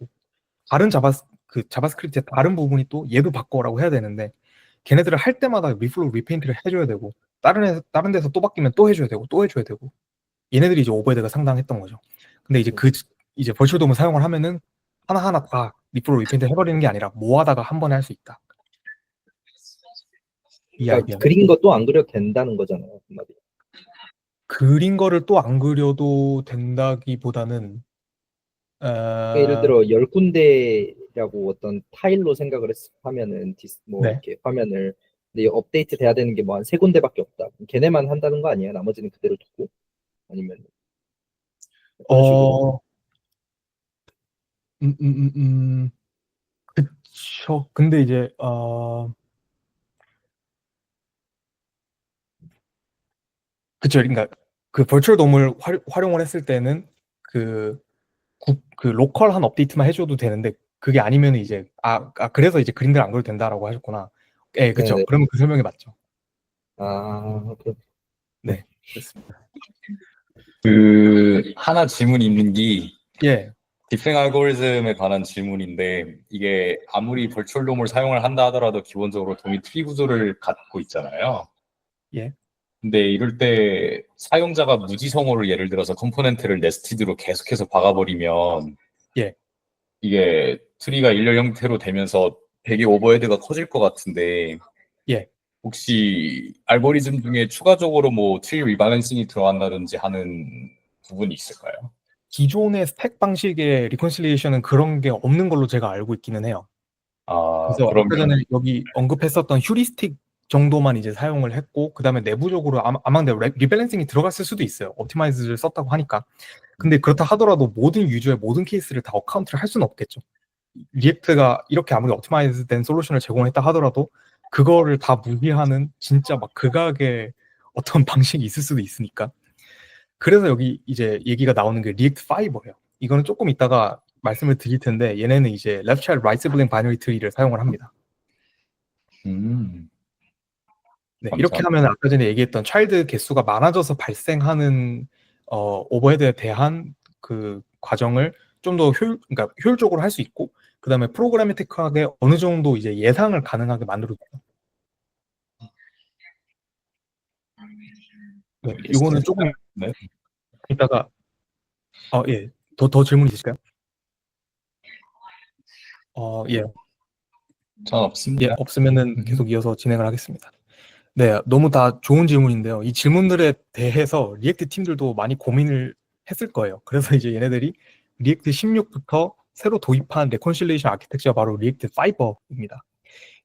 다른 자바스크립트의 다른 부분이 또 얘도 바꿔라고 해야 되는데 걔네들을 할 때마다 리플로 리페인트를 해줘야 되고 다른 데서 또 바뀌면 또 해줘야 되고 또 해줘야 되고 얘네들이 이제 오버헤드가 상당했던 거죠. 근데 이제 이제 버추얼 돔을 사용을 하면은 하나하나 다 리플로 리페인트 해버리는 게 아니라 모아다가 한 번에 할 수 있다. 이 그러니까 아이디어. 그린 것도 안 그려도 된다는 거잖아요. 한마디로. 그린 거를 또 안 그려도 된다기보다는 그러니까 예를 어, 들어 열 군데라고 어떤 타일로 생각을 하면은 뭐 네. 이렇게 화면을 근데 업데이트 돼야 되는 게 뭐 한 세 군데밖에 없다. 걔네만 한다는 거 아니에요? 나머지는 그대로 두고 아니면 어떤 식으로? 어, 음, 음, 음, 음, 그쵸. 근데 이제 그쵸. 그러니까 그 버추얼 돔을 활용을 했을 때는 그, 그 로컬한 업데이트만 해줘도 되는데 그게 아니면 이제 그래서 이제 그림들 안 그려도 된다라고 하셨구나. 예, 그쵸. 네네. 그러면 그 설명이 맞죠. 아, 네, 그렇습니다. 그 하나 질문이 있는 게 예, 딥생 알고리즘에 관한 질문인데 이게 아무리 벌출돔을 사용을 한다 하더라도 기본적으로 돔이 트리 구조를 갖고 있잖아요. 예. 근데 이럴 때 사용자가 무지성으로 예를 들어서 컴포넨트를 네스티드로 계속해서 박아버리면 예. 이게 트리가 일렬 형태로 되면서 되게 오버헤드가 커질 것 같은데 예. 혹시 알고리즘 중에 추가적으로 뭐 트리 리밸런싱이 들어간다든지 하는 부분이 있을까요? 기존의 스택 방식의 리콘실리에이션은 그런 게 없는 걸로 제가 알고 있기는 해요. 아, 그래서 아까 전에 그러면 여기 언급했었던 휴리스틱 정도만 이제 사용을 했고, 그 다음에 내부적으로 아마 근데 리밸런싱이 들어갔을 수도 있어요. 옵티마이즈를 썼다고 하니까. 근데 그렇다 하더라도 모든 유저의 모든 케이스를 다 어카운트를 할 수는 없겠죠. 리액트가 이렇게 아무리 옵티마이즈 된 솔루션을 제공했다 하더라도 그거를 다 무시하는 진짜 막 극악의 어떤 방식이 있을 수도 있으니까. 그래서 여기 이제 얘기가 나오는 게 리액트 파이버예요. 이거는 조금 이따가 말씀을 드릴 텐데 얘네는 이제 left child right sibling binary tree를 사용을 합니다. 네, 이렇게 감사합니다. 하면 아까 전에 얘기했던 차일드 개수가 많아져서 발생하는 오버헤드에 대한 그 과정을 좀 더 그러니까 효율적으로 할 수 있고 그 다음에 프로그래미틱하게 어느 정도 이제 예상을 가능하게 만들어줘요. 네, 이거는 알겠습니다. 조금 네. 이따가 예, 더 질문 있으실까요? 예, 전 예, 없습니다. 없으면은 계속 이어서 진행을 하겠습니다. 네, 너무 다 좋은 질문인데요. 이 질문들에 대해서 리액트 팀들도 많이 고민을 했을 거예요. 그래서 이제 얘네들이 리액트 16부터 새로 도입한 레콘실레이션 아키텍처가 바로 리액트 파이버입니다.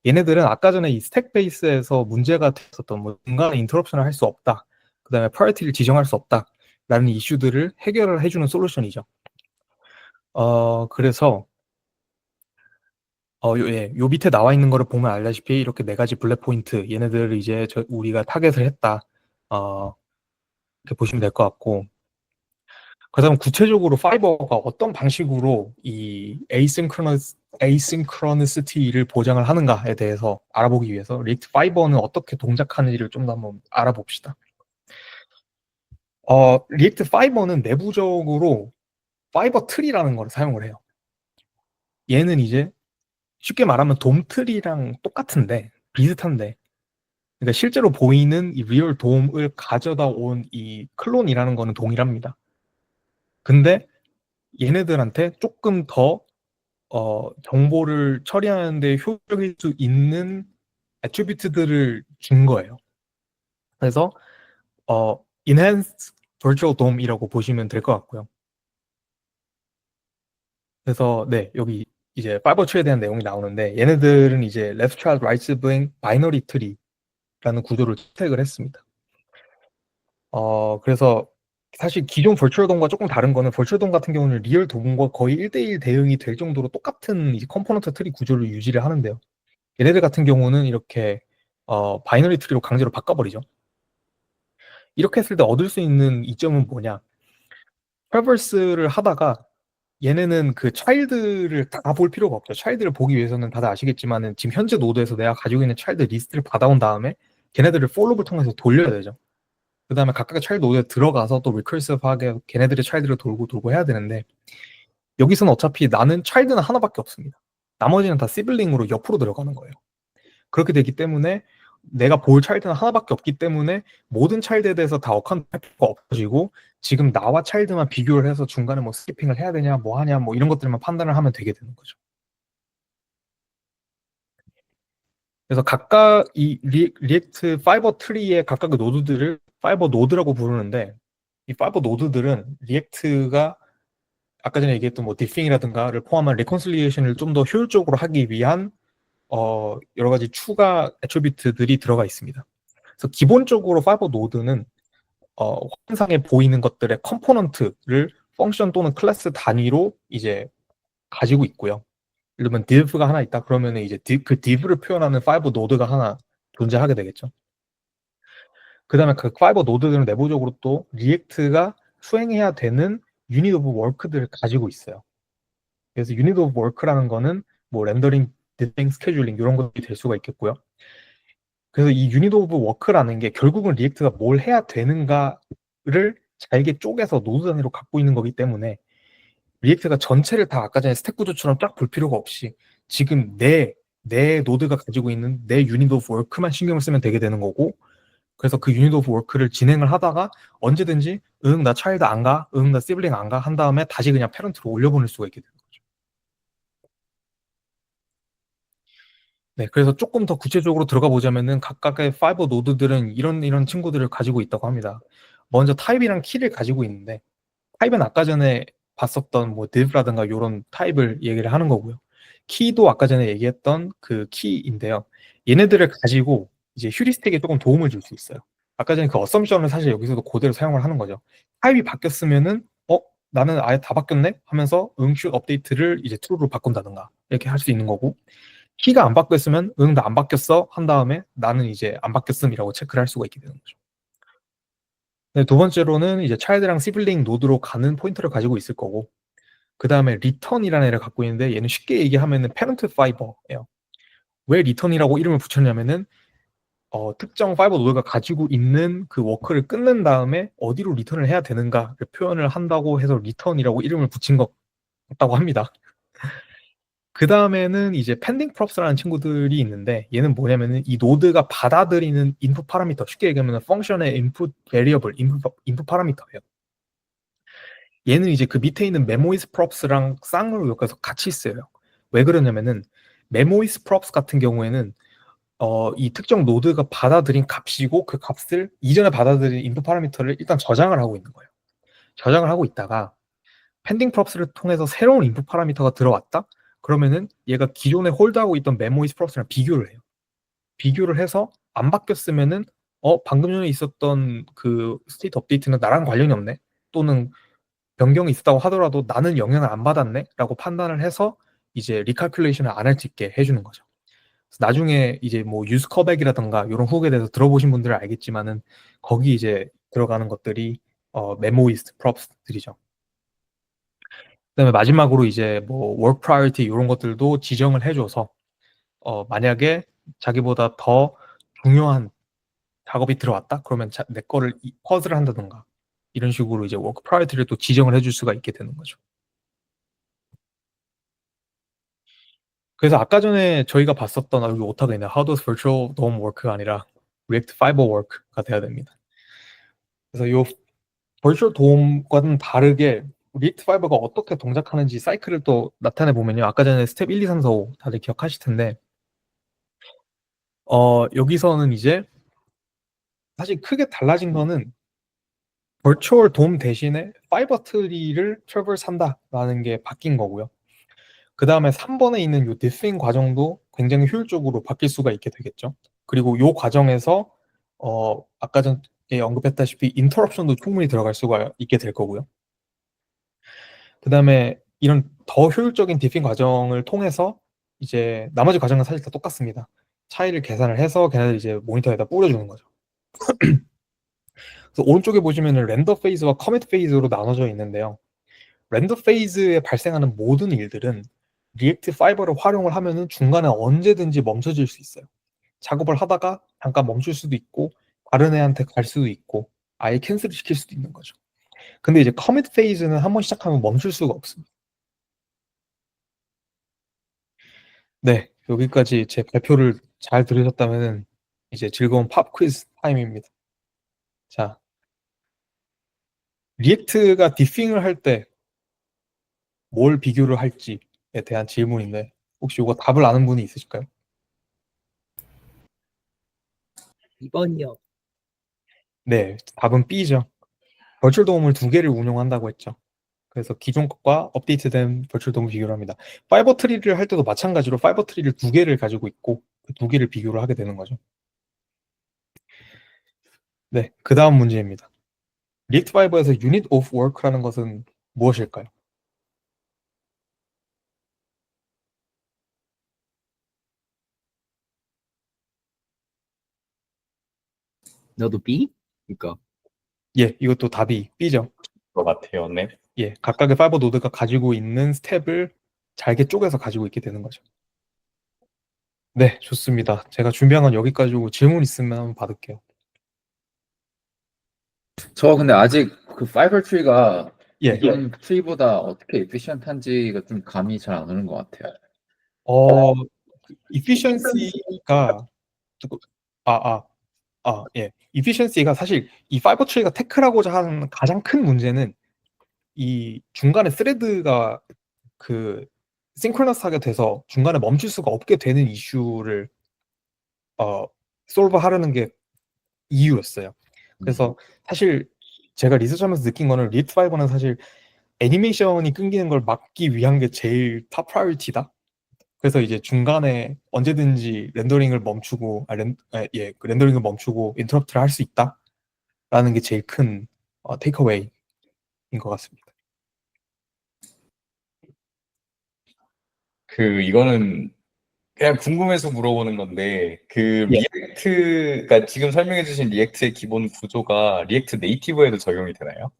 얘네들은 아까 전에 이 스택 베이스에서 문제가 됐었던 뭐 중간에 인터럽션을 할 수 없다. 그다음에 프라이어티를 지정할 수 없다. 라는 이슈들을 해결을 해주는 솔루션이죠. 그래서 요 밑에 나와 있는 거를 보면 알다시피 이렇게 네 가지 블랙 포인트 얘네들을 이제 우리가 타겟을 했다. 이렇게 보시면 될 것 같고 그다음 구체적으로 파이버가 어떤 방식으로 이 asynchronicity 를 보장을 하는가에 대해서 알아보기 위해서 리액트 파이버는 어떻게 동작하는지를 좀 더 한번 알아봅시다. 리액트 파이버는 내부적으로 파이버 트리라는 걸 사용을 해요. 얘는 이제 쉽게 말하면 돔 트리랑 똑같은데 비슷한데, 그러니까 실제로 보이는 이 리얼 돔을 가져다 온 이 클론이라는 거는 동일합니다. 근데 얘네들한테 조금 더 정보를 처리하는데 효율적일 수 있는 애트리뷰트들을 준 거예요. 그래서 Enhanced Virtual DOM이라고 보시면 될 것 같고요. 그래서 네, 여기 이제 파이버 트리에 대한 내용이 나오는데, 얘네들은 이제 left child right sibling binary tree라는 구조를 채택을 했습니다. 그래서 사실 기존 버추얼 돔과 조금 다른 거는, 버추얼 돔 같은 경우는 리얼 돔과 거의 1대1 대응이 될 정도로 똑같은 이제 컴포넌트 트리 구조를 유지를 하는데요. 얘네들 같은 경우는 이렇게 바이너리 트리로 강제로 바꿔버리죠. 이렇게 했을 때 얻을 수 있는 이점은 뭐냐? 트래버스를 하다가 얘네는 그 차일드를 다 볼 필요가 없죠. 차일드를 보기 위해서는 다들 아시겠지만은 지금 현재 노드에서 내가 가지고 있는 차일드 리스트를 받아온 다음에 걔네들을 폴로를 통해서 돌려야 되죠. 그 다음에 각각의 차일드 노드에 들어가서 또 리커시브하게 걔네들의 차일드를 돌고 해야 되는데, 여기서는 어차피 나는 차일드는 하나밖에 없습니다. 나머지는 다 시블링으로 옆으로 들어가는 거예요. 그렇게 되기 때문에 내가 볼 차일드는 하나밖에 없기 때문에 모든 차일드에 대해서 다 어카운트 할 필요가 없어지고, 지금 나와 차일드만 비교를 해서 중간에 뭐 스키핑을 해야 되냐 뭐 하냐 뭐 이런 것들만 판단을 하면 되게 되는 거죠. 그래서 각각 이 리액트 파이버 트리의 각각의 노드들을 파이버 노드라고 부르는데, 이 파이버 노드들은 리액트가 아까 전에 얘기했던 뭐 디핑이라든가를 포함한 리콘실리에이션을 좀 더 효율적으로 하기 위한 여러 가지 추가 애트리뷰트들이 들어가 있습니다. 그래서 기본적으로 파이버 노드는 화면상에 보이는 것들의 컴포넌트를 펑션 또는 클래스 단위로 이제 가지고 있고요. 예를 들면 div가 하나 있다 그러면 이제 그 div를 표현하는 파이버 노드가 하나 존재하게 되겠죠. 그 다음에 그 파이버 노드들은 내부적으로 또 리액트가 수행해야 되는 유닛 오브 워크들을 가지고 있어요. 그래서 유닛 오브 워크라는 거는 뭐 렌더링, 디핑, 스케줄링 이런 것들이 될 수가 있겠고요. 그래서 이 유닛 오브 워크라는 게 결국은 리액트가 뭘 해야 되는가를 잘게 쪼개서 노드 단위로 갖고 있는 거기 때문에 리액트가 전체를 다 아까 전에 스택 구조처럼 쫙 볼 필요가 없이 지금 내 노드가 가지고 있는 내 유닛 오브 워크만 신경을 쓰면 되게 되는 거고, 그래서 그 유닛 오브 워크를 진행을 하다가 언제든지 나 차일드 안 가, 나 시블링 안 가 한 다음에 다시 그냥 패런트로 올려보낼 수가 있게 되는 거죠. 네, 그래서 조금 더 구체적으로 들어가 보자면은 각각의 파이버 노드들은 이런 친구들을 가지고 있다고 합니다. 먼저 타입이랑 키를 가지고 있는데, 타입은 아까 전에 봤었던 뭐 div라든가 이런 타입을 얘기를 하는 거고요. 키도 아까 전에 얘기했던 그 키인데요. 얘네들을 가지고 이제 휴리스틱에 조금 도움을 줄 수 있어요. 아까 전에 그 어썸션을 사실 여기서도 그대로 사용을 하는 거죠. 타입이 바뀌었으면은 나는 아예 다 바뀌었네 하면서 슛 업데이트를 이제 true로 바꾼다든가 이렇게 할 수 있는 거고, 키가 안 바뀌었으면 나 안 바뀌었어 한 다음에 나는 이제 안 바뀌었음이라고 체크를 할 수가 있게 되는 거죠. 네, 두 번째로는 이제 차일드랑 시블링 노드로 가는 포인터를 가지고 있을 거고, 그 다음에 리턴이라는 애를 갖고 있는데 얘는 쉽게 얘기하면은 페런트 파이버예요. 왜 리턴이라고 이름을 붙였냐면은 특정 파이버 노드가 가지고 있는 그 워크를 끊는 다음에 어디로 리턴을 해야 되는가를 표현을 한다고 해서 리턴이라고 이름을 붙인 것 같다고 합니다. 그 다음에는 이제 펜딩 프롭스라는 친구들이 있는데, 얘는 뭐냐면은 이 노드가 받아들이는 인풋 파라미터, 쉽게 얘기하면 펑션의 인풋 베리어블, 인풋 파라미터예요. 얘는 이제 그 밑에 있는 메모이스 프롭스랑 쌍으로 엮어서 같이 써요. 왜 그러냐면은 메모이스 프롭스 같은 경우에는 이 특정 노드가 받아들인 값이고, 그 값을 이전에 받아들인 인풋 파라미터를 일단 저장을 하고 있는 거예요. 저장을 하고 있다가 펜딩 프롭스를 통해서 새로운 인풋 파라미터가 들어왔다? 그러면은 얘가 기존에 홀드하고 있던 메모이스 프롭스랑 비교를 해요. 비교를 해서 안 바뀌었으면은 방금 전에 있었던 그 스테이트 업데이트는 나랑 관련이 없네, 또는 변경이 있었다고 하더라도 나는 영향을 안 받았네 라고 판단을 해서 이제 리칼큘레이션을 안 할 수 있게 해주는 거죠. 그래서 나중에 이제 뭐 유스 컵백이라던가 이런 후기에 대해서 들어보신 분들은 알겠지만은 거기 이제 들어가는 것들이 메모이스트 프롭스들이죠. 그다음에 마지막으로 이제 뭐 work priority 이런 것들도 지정을 해줘서 만약에 자기보다 더 중요한 작업이 들어왔다? 그러면 내 거를 퍼즐을 한다던가 이런 식으로 이제 work priority를 또 지정을 해줄 수가 있게 되는 거죠. 그래서 아까 전에 저희가 봤었던 여기 오타가 있네. How does virtual DOM work가 아니라 React Fiber work가 돼야 됩니다. 그래서 이 virtual DOM과는 다르게 React Fiber가 어떻게 동작하는지 사이클을 또 나타내 보면요. 아까 전에 스텝 1, 2, 3, 4, 5 다들 기억하실 텐데 여기서는 이제 사실 크게 달라진 거는 virtual DOM 대신에 fiber tree를 traverse 한다라는 게 바뀐 거고요. 그 다음에 3번에 있는 이 diffing 과정도 굉장히 효율적으로 바뀔 수가 있게 되겠죠. 그리고 이 과정에서 아까 전에 언급했다시피 interruption도 충분히 들어갈 수가 있게 될 거고요. 그 다음에 이런 더 효율적인 diffing 과정을 통해서 이제 나머지 과정은 사실 다 똑같습니다. 차이를 계산을 해서 걔네들 이제 모니터에다 뿌려주는 거죠. 그래서 오른쪽에 보시면 렌더 페이즈와 커밋 페이즈로 나눠져 있는데요. 렌더 페이즈에 발생하는 모든 일들은 리액트 파이버를 활용을 하면은 중간에 언제든지 멈춰질 수 있어요. 작업을 하다가 잠깐 멈출 수도 있고 다른 애한테 갈 수도 있고 아예 캔슬 시킬 수도 있는 거죠. 근데 이제 커밋 페이즈는 한번 시작하면 멈출 수가 없습니다. 네, 여기까지 제 발표를 잘 들으셨다면 이제 즐거운 팝 퀴즈 타임입니다. 자, 리액트가 디핑을 할 때 뭘 비교를 할지에 대한 질문인데 혹시 이거 답을 아는 분이 있으실까요? 2번이요. 네, 답은 B죠. 버추얼 도움을 두 개를 운용한다고 했죠. 그래서 기존 것과 업데이트된 버추얼 도움을 비교를 합니다. 파이버 트리를 할 때도 마찬가지로 파이버 트리를 두 개를 가지고 있고 그 두 개를 비교를 하게 되는 거죠. 네, 그 다음 문제입니다. 리액트 파이버에서 유닛 오브 워크라는 것은 무엇일까요? 너도 B? 그러니까 예, 이것도 답이 B죠. 것 같아요. 네. 예, 각각의 파이버 노드가 가지고 있는 스텝을 잘게 쪼개서 가지고 있게 되는 거죠. 네, 좋습니다. 제가 준비한 건 여기까지고 질문 있으면 한번 받을게요. 저 근데 아직 그 파이버 트리가 예, 이전 트리보다 어떻게 에피션트한지가 좀 감이 잘 안 오는 것 같아요. 어, efficiency가 예. efficiency가 사실 이 파이버 트리가 태클하고자 하는 가장 큰 문제는 이 중간에 스레드가 그 싱크로너스하게 돼서 중간에 멈출 수가 없게 되는 이슈를 솔브 하려는 게 이유였어요. 그래서 사실 제가 리서치하면서 느낀 거는 리액트 파이버는 사실 애니메이션이 끊기는 걸 막기 위한 게 제일 탑 프라이어티다. 그래서 이제 중간에 언제든지 렌더링을 멈추고 그 렌더링을 멈추고 인터럽트를 할 수 있다라는 게 제일 큰 테이크어웨이인 것 같습니다. 이거는 그냥 궁금해서 물어보는 건데 예. 리액트가 지금 설명해 주신 리액트의 기본 구조가 리액트 네이티브에도 적용이 되나요?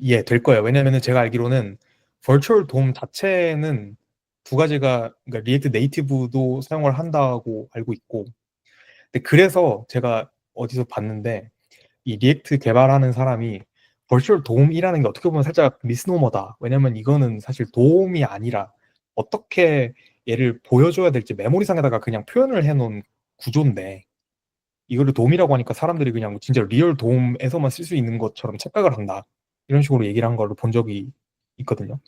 예, 될 거예요. 왜냐면은 제가 알기로는 버추얼 돔 자체는 두 가지가 그러니까 리액트 네이티브도 사용을 한다고 알고 있고, 근데 그래서 제가 어디서 봤는데 이 리액트 개발하는 사람이 버추얼 돔이라는 게 어떻게 보면 살짝 미스노머다. 왜냐면 이거는 사실 돔이 아니라 어떻게 얘를 보여줘야 될지 메모리상에다가 그냥 표현을 해놓은 구조인데 이거를 돔이라고 하니까 사람들이 그냥 진짜 리얼 돔에서만 쓸 수 있는 것처럼 착각을 한다. 이런 식으로 얘기를 한 걸로 본 적이 있거든요.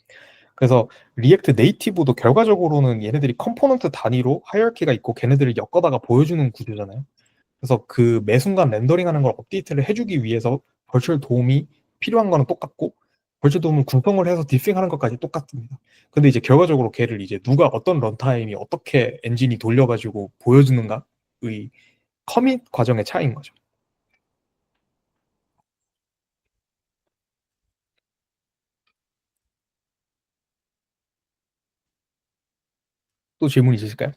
그래서 리액트 네이티브도 결과적으로는 얘네들이 컴포넌트 단위로 하이어키가 있고 걔네들을 엮어다가 보여주는 구조잖아요. 그래서 그 매 순간 렌더링하는 걸 업데이트를 해주기 위해서 버추얼 도움이 필요한 거는 똑같고 버추얼 도움을 구성을 해서 디핑하는 것까지 똑같습니다. 근데 이제 결과적으로 걔를 이제 누가 어떤 런타임이 어떻게 엔진이 돌려가지고 보여주는가의 커밋 과정의 차이인 거죠. 또 질문 있으실까요?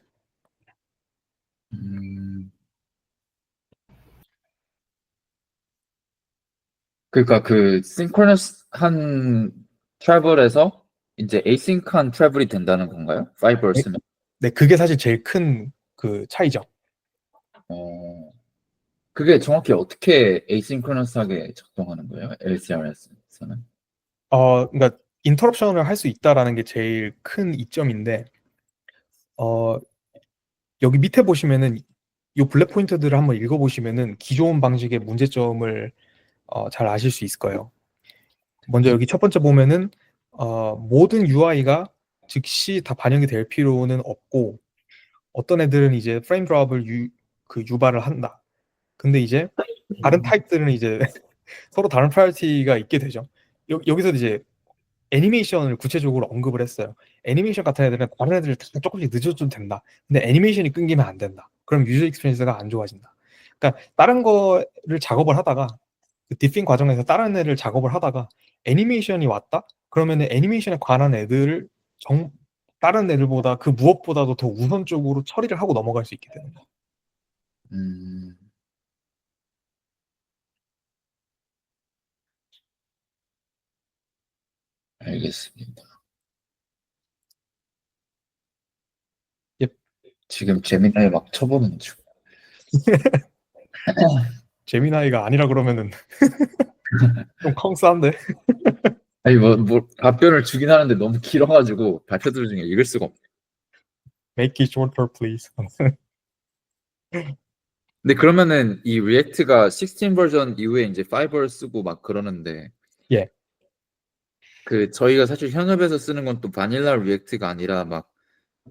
음, 그러니까 그 synchronous한 트래블에서 이제 asynch한 트래블이 된다는 건가요? 파이버스면? 네, 그게 사실 제일 큰 그 차이죠. 어, 그게 정확히 어떻게 asynchronous하게 작동하는 거예요? LCRS에서는? 그러니까 인터럽션을 할 수 있다라는 게 제일 큰 이점인데, 어, 여기 밑에 보시면은 이 블랙 포인트들을 한번 읽어보시면은 기존 방식의 문제점을 잘 아실 수 있을 거예요. 먼저 여기 첫 번째 보면은 모든 UI가 즉시 다 반영이 될 필요는 없고, 어떤 애들은 이제 프레임 드롭을 유발을 한다. 근데 이제 다른 타입들은 이제 서로 다른 프라이어티가 있게 되죠. 여기서 이제 애니메이션을 구체적으로 언급을 했어요. 애니메이션 같은 애들은 다른 애들 다 조금씩 늦어줘도 된다. 근데 애니메이션이 끊기면 안 된다. 그럼 유저 익스피리언스가 안 좋아진다. 그러니까 다른 거를 작업을 하다가 그 디핀 과정에서 다른 애를 작업을 하다가 애니메이션이 왔다? 그러면 애니메이션에 관한 애들을 다른 애들보다 그 무엇보다도 더 우선적으로 처리를 하고 넘어갈 수 있게 되는 거예요. 음, 알겠습니다. 예, 지금 재미나이 막 쳐보는 중. 제미나이가 아니라 그러면은 좀 컹스한데. 아니 뭐 답변을 주긴 하는데 너무 길어가지고 발표들 중에 읽을 수가 없네. Make it shorter, please. 근데 그러면은 이 리액트가 16 버전 이후에 이제 5를 쓰고 막 그러는데 예. 그 저희가 사실 현업에서 쓰는 건 또 바닐라 리액트가 아니라 막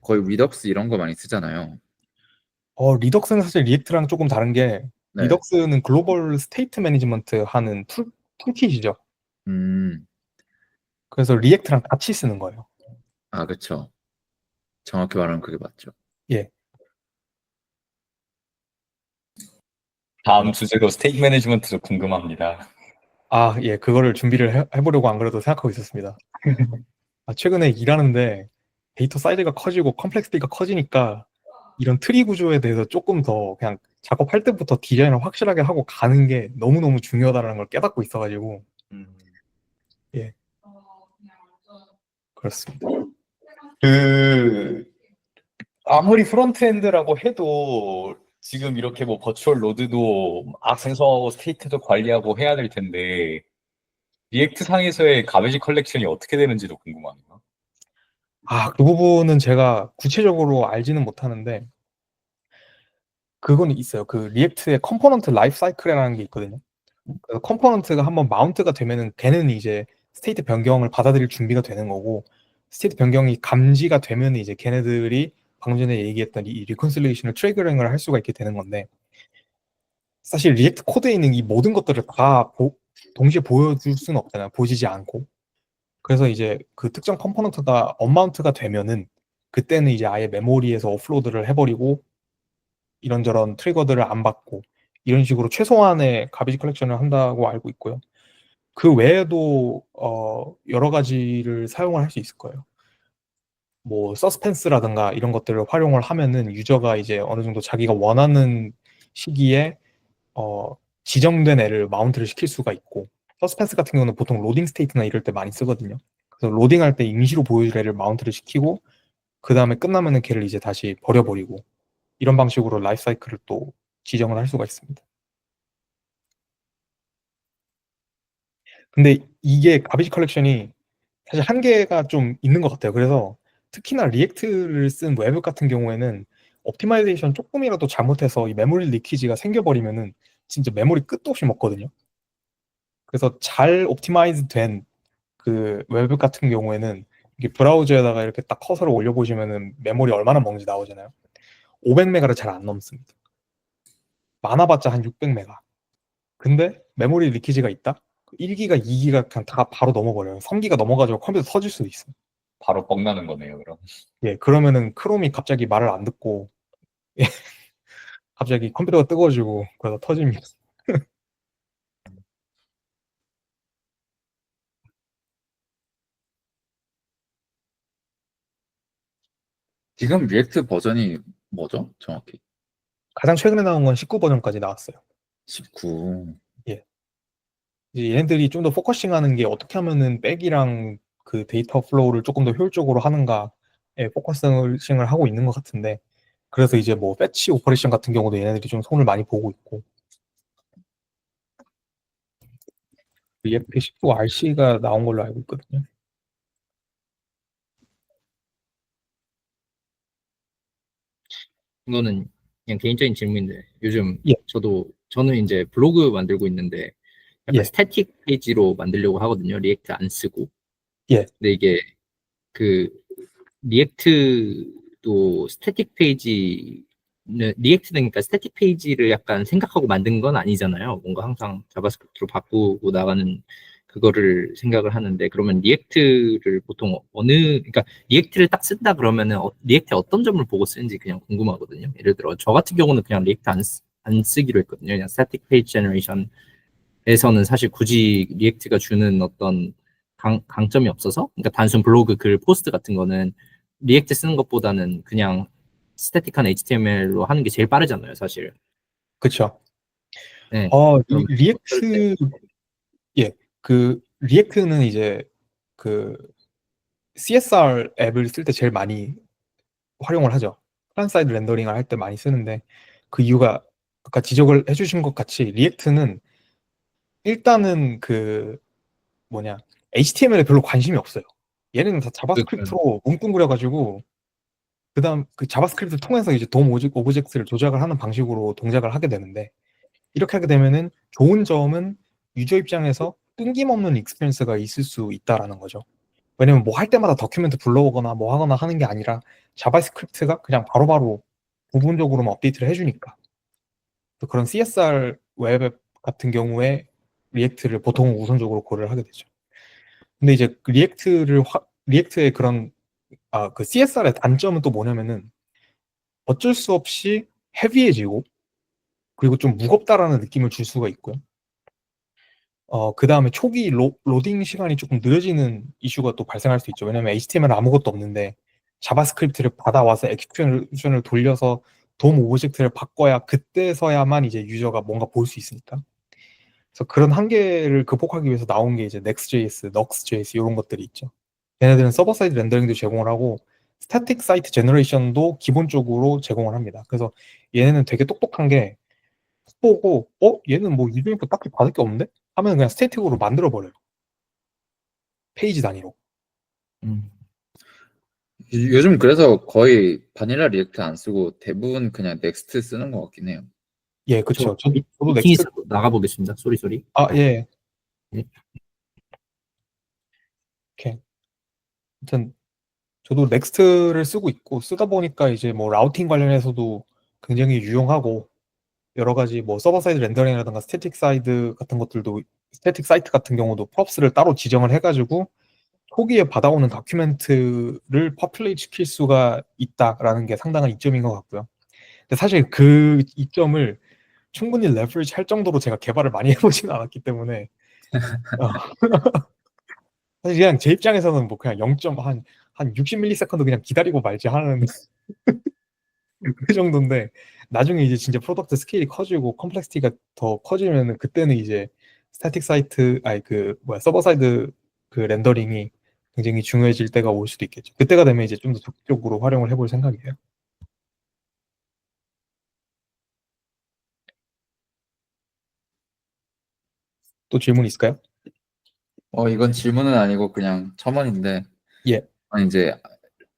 거의 리덕스 이런 거 많이 쓰잖아요. 리덕스는 사실 리액트랑 조금 다른 게, 네. 리덕스는 글로벌 스테이트 매니지먼트 하는 툴킷이죠. 음, 그래서 리액트랑 같이 쓰는 거예요. 아 그쵸. 정확히 말하면 그게 맞죠. 예. 다음 주제도 스테이트 매니지먼트도 궁금합니다. 예, 그거를 준비를 해보려고 안 그래도 생각하고 있었습니다. 최근에 일하는데 데이터 사이즈가 커지고 컴플렉시티가 커지니까 이런 트리 구조에 대해서 조금 더 그냥 작업할 때부터 디자인을 확실하게 하고 가는 게 너무너무 중요하다는 걸 깨닫고 있어가지고, 예, 그렇습니다. 그 아무리 프론트엔드라고 해도 지금 이렇게 뭐 버추얼 로드도 생성하고 스테이트도 관리하고 해야 될 텐데 리액트 상에서의 가베지 컬렉션이 어떻게 되는지도 궁금하네요. 그 부분은 제가 구체적으로 알지는 못하는데, 그건 있어요. 그 리액트의 컴포넌트 라이프 사이클이라는 게 있거든요. 그래서 컴포넌트가 한번 마운트가 되면은 걔는 이제 스테이트 변경을 받아들일 준비가 되는 거고, 스테이트 변경이 감지가 되면 이제 걔네들이 방금 전에 얘기했던 이 리콘실레이션을 트리거링을 할 수가 있게 되는 건데, 사실 리액트 코드에 있는 이 모든 것들을 다 동시에 보여줄 수는 없잖아요. 보이지 않고. 그래서 이제 그 특정 컴포넌트가 언마운트가 되면은 그때는 이제 아예 메모리에서 오프로드를 해버리고 이런저런 트리거들을 안 받고 이런 식으로 최소한의 가비지 컬렉션을 한다고 알고 있고요. 그 외에도 여러 가지를 사용을 할 수 있을 거예요. 뭐 서스펜스라든가 이런 것들을 활용을 하면은 유저가 이제 어느 정도 자기가 원하는 시기에 지정된 애를 마운트를 시킬 수가 있고, 서스펜스 같은 경우는 보통 로딩 스테이트나 이럴 때 많이 쓰거든요. 그래서 로딩할 때 임시로 보여줄 애를 마운트를 시키고 그 다음에 끝나면은 걔를 이제 다시 버려버리고 이런 방식으로 라이프 사이클을 또 지정을 할 수가 있습니다. 근데 이게 가비지 컬렉션이 사실 한계가 좀 있는 것 같아요. 그래서 특히나 리액트를 쓴 웹 같은 경우에는 옵티마이제이션 조금이라도 잘못해서 이 메모리 리키지가 생겨버리면은 진짜 메모리 끝도 없이 먹거든요. 그래서 잘 옵티마이즈 된 그 웹 같은 경우에는 이게 브라우저에다가 이렇게 딱 커서를 올려보시면은 메모리 얼마나 먹는지 나오잖아요. 500메가를 잘 안 넘습니다. 많아봤자 한 600메가. 근데 메모리 리키지가 있다? 1기가, 2기가 그냥 다 바로 넘어버려요. 3기가 넘어가지고 컴퓨터 터질 수도 있어요. 바로 뻥나는 거네요, 그럼. 예, 그러면은 크롬이 갑자기 말을 안 듣고 갑자기 컴퓨터가 뜨거워지고 그러다 터집니다. 지금 리액트 버전이 뭐죠? 정확히? 가장 최근에 나온 건 19 버전까지 나왔어요. 19. 예. 이제 얘네들이 좀 더 포커싱하는 게 어떻게 하면은 백이랑 그 데이터 플로우를 조금 더 효율적으로 하는가에 포커싱을 하고 있는 것 같은데, 그래서 이제 뭐 패치 오퍼레이션 같은 경우도 얘네들이 좀 손을 많이 보고 있고, EFP19 RC가 나온 걸로 알고 있거든요. 이거는 그냥 개인적인 질문인데 요즘 예. 저는 이제 블로그 만들고 있는데 약간 예. 스태틱 페이지로 만들려고 하거든요. 리액트 안 쓰고. 예. 근데 이게 그 리액트도 스태틱 페이지 리액트는 그러니까 스태틱 페이지를 약간 생각하고 만든 건 아니잖아요. 뭔가 항상 자바스크립트로 바꾸고 나가는 그거를 생각을 하는데 그러면 리액트를 보통 그러니까 리액트를 딱 쓴다 그러면은 리액트에 어떤 점을 보고 쓰는지 그냥 궁금하거든요. 예를 들어 저 같은 경우는 그냥 리액트 안 쓰기로 했거든요. 그냥 스태틱 페이지 제너레이션에서는 사실 굳이 리액트가 주는 어떤 강점이 없어서 그러니까 단순 블로그 글 포스트 같은 거는 리액트 쓰는 것보다는 그냥 스태틱한 HTML로 하는 게 제일 빠르잖아요, 사실. 그쵸. 네. 그럼 리액트, 예, 그, 리액트는 이제 그 CSR 앱을 쓸 때 제일 많이 활용을 하죠. 클라이언트 사이드 렌더링을 할 때 많이 쓰는데, 그 이유가 아까 지적을 해주신 것 같이 리액트는 일단은 그 뭐냐, HTML에 별로 관심이 없어요. 얘네는 다 자바스크립트로 뭉뚱그려가지고 그다음 그 자바스크립트 통해서 이제 돔 오브젝트를 조작을 하는 방식으로 동작을 하게 되는데, 이렇게 하게 되면은 좋은 점은 유저 입장에서 끊김없는 익스피리언스가 있을 수 있다라는 거죠. 왜냐면 뭐 할 때마다 다큐멘트 불러오거나 뭐 하거나 하는 게 아니라 자바스크립트가 그냥 바로바로 부분적으로만 업데이트를 해주니까. 그런 CSR 웹 같은 경우에 리액트를 보통 우선적으로 고려를 하게 되죠. 근데 이제 그 리액트의 그런 그 CSR의 단점은 또 뭐냐면은 어쩔 수 없이 헤비해지고 그리고 좀 무겁다라는 느낌을 줄 수가 있고요. 그 다음에 초기 로딩 시간이 조금 느려지는 이슈가 또 발생할 수 있죠. 왜냐면 HTML 아무것도 없는데 자바스크립트를 받아와서 엑스큐션을 돌려서 돔 오브젝트를 바꿔야 그때서야만 이제 유저가 뭔가 볼 수 있으니까. 그래서 그런 한계를 극복하기 위해서 나온 게 이제 Next.js, Nuxt.js 이런 것들이 있죠. 얘네들은 서버 사이드 렌더링도 제공을 하고 스태틱 사이트 제너레이션도 기본적으로 제공을 합니다. 그래서 얘네는 되게 똑똑한 게 보고 얘는 뭐 유저 인풋 딱히 받을 게 없는데? 하면 그냥 스태틱으로 만들어 버려요. 페이지 단위로. 요즘 그래서 거의 바닐라 리액트 안 쓰고 대부분 그냥 넥스트 쓰는 것 같긴 해요. 예, 그쵸. 저도 미팅이 넥스트. 있어서 나가보겠습니다. 쏘리. 예. 예. 오케이. 아무튼 저도 넥스트를 쓰고 있고 쓰다 보니까 이제 뭐 라우팅 관련해서도 굉장히 유용하고 여러 가지 뭐 서버 사이드 렌더링이라든가 스태틱 사이트 같은 경우도 프롭스를 따로 지정을 해가지고 초기에 받아오는 다큐멘트를 퍼플레이트 시킬 수가 있다라는 게 상당한 이점인 것 같고요. 근데 사실 그 이점을 충분히 레버리지 할 정도로 제가 개발을 많이 해보지는 않았기 때문에 어, 사실 그냥 제 입장에서는 뭐 그냥 60ms 그냥 기다리고 말지 하는 그 정도인데, 나중에 이제 진짜 프로덕트 스케일이 커지고 컴플렉시티가 더 커지면은 그때는 이제 스태틱 사이트 서버 사이드 그 렌더링이 굉장히 중요해질 때가 올 수도 있겠죠. 그때가 되면 이제 좀 더 적극적으로 활용을 해볼 생각이에요. 또 질문 있을까요? 이건 질문은 아니고 그냥 첨언인데, 예. 아니 이제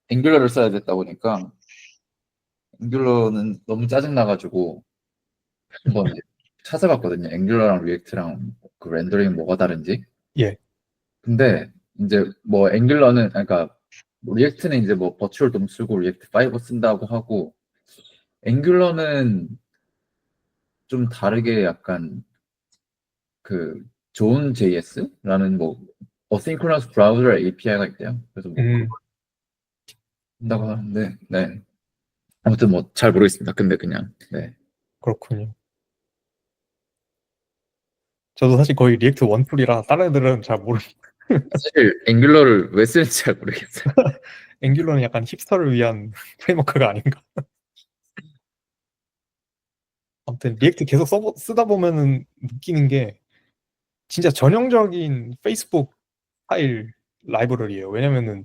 앵귤러를 써야 됐다 보니까 앵귤러는 너무 짜증 나가지고 한번 이제 찾아봤거든요. 앵귤러랑 리액트랑 그 렌더링 뭐가 다른지. 예. 근데 이제 뭐 앵귤러는 그러니까 뭐 리액트는 이제 뭐 버추얼 돔 쓰고 리액트 5 쓴다고 하고, 앵귤러는 좀 다르게 약간 그 존 JS라는 뭐 어싱크러너스 브라우저 API가 있대요. 그래서 뭐 그거 한다고 하는데, 네. 아무튼 뭐 잘 모르겠습니다. 근데 그냥 네. 그렇군요. 저도 사실 거의 리액트 원툴이라 다른 애들은 잘 사실 앵귤러를 왜 쓰는지 잘 모르겠어요. 앵귤러는 약간 힙스터를 위한 프레임워크가 아닌가. 아무튼 리액트 계속 쓰다 보면은 느끼는 게 진짜 전형적인 페이스북 파일 라이브러리예요. 왜냐면은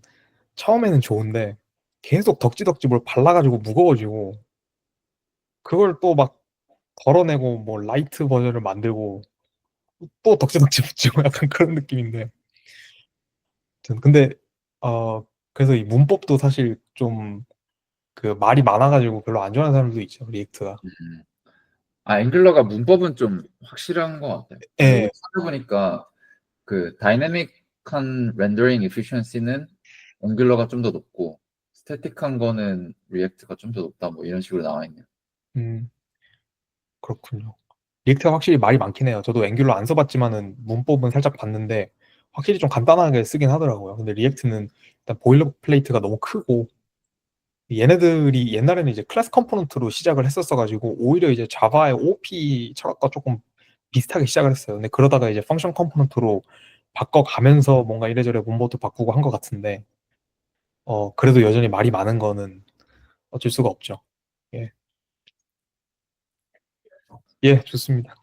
처음에는 좋은데 계속 덕지덕지 뭘 발라가지고 무거워지고 그걸 또 막 덜어내고 뭐 라이트 버전을 만들고 또 덕지덕지 붙이고 약간 그런 느낌인데. 근데 그래서 이 문법도 사실 좀 그 말이 많아가지고 별로 안 좋아하는 사람들도 있죠, 리액트가. 앵글러가 문법은 좀 확실한 것 같아요. 예. 찾아보니까 그 다이내믹한 렌더링 에피션시는 앵글러가 좀 더 높고 스태틱한 거는 리액트가 좀 더 높다 뭐 이런 식으로 나와 있네요. 그렇군요. 리액트가 확실히 말이 많긴 해요. 저도 앵귤러 안 써봤지만은 문법은 살짝 봤는데 확실히 좀 간단하게 쓰긴 하더라고요. 근데 리액트는 일단 보일러플레이트가 너무 크고 얘네들이 옛날에는 이제 클래스 컴포넌트로 시작을 했었어가지고 오히려 이제 자바의 OP 철학과 조금 비슷하게 시작을 했어요. 근데 그러다가 이제 펑션 컴포넌트로 바꿔가면서 뭔가 이래저래 문법도 바꾸고 한 것 같은데 그래도 여전히 말이 많은 거는 어쩔 수가 없죠. 예, 예, 좋습니다.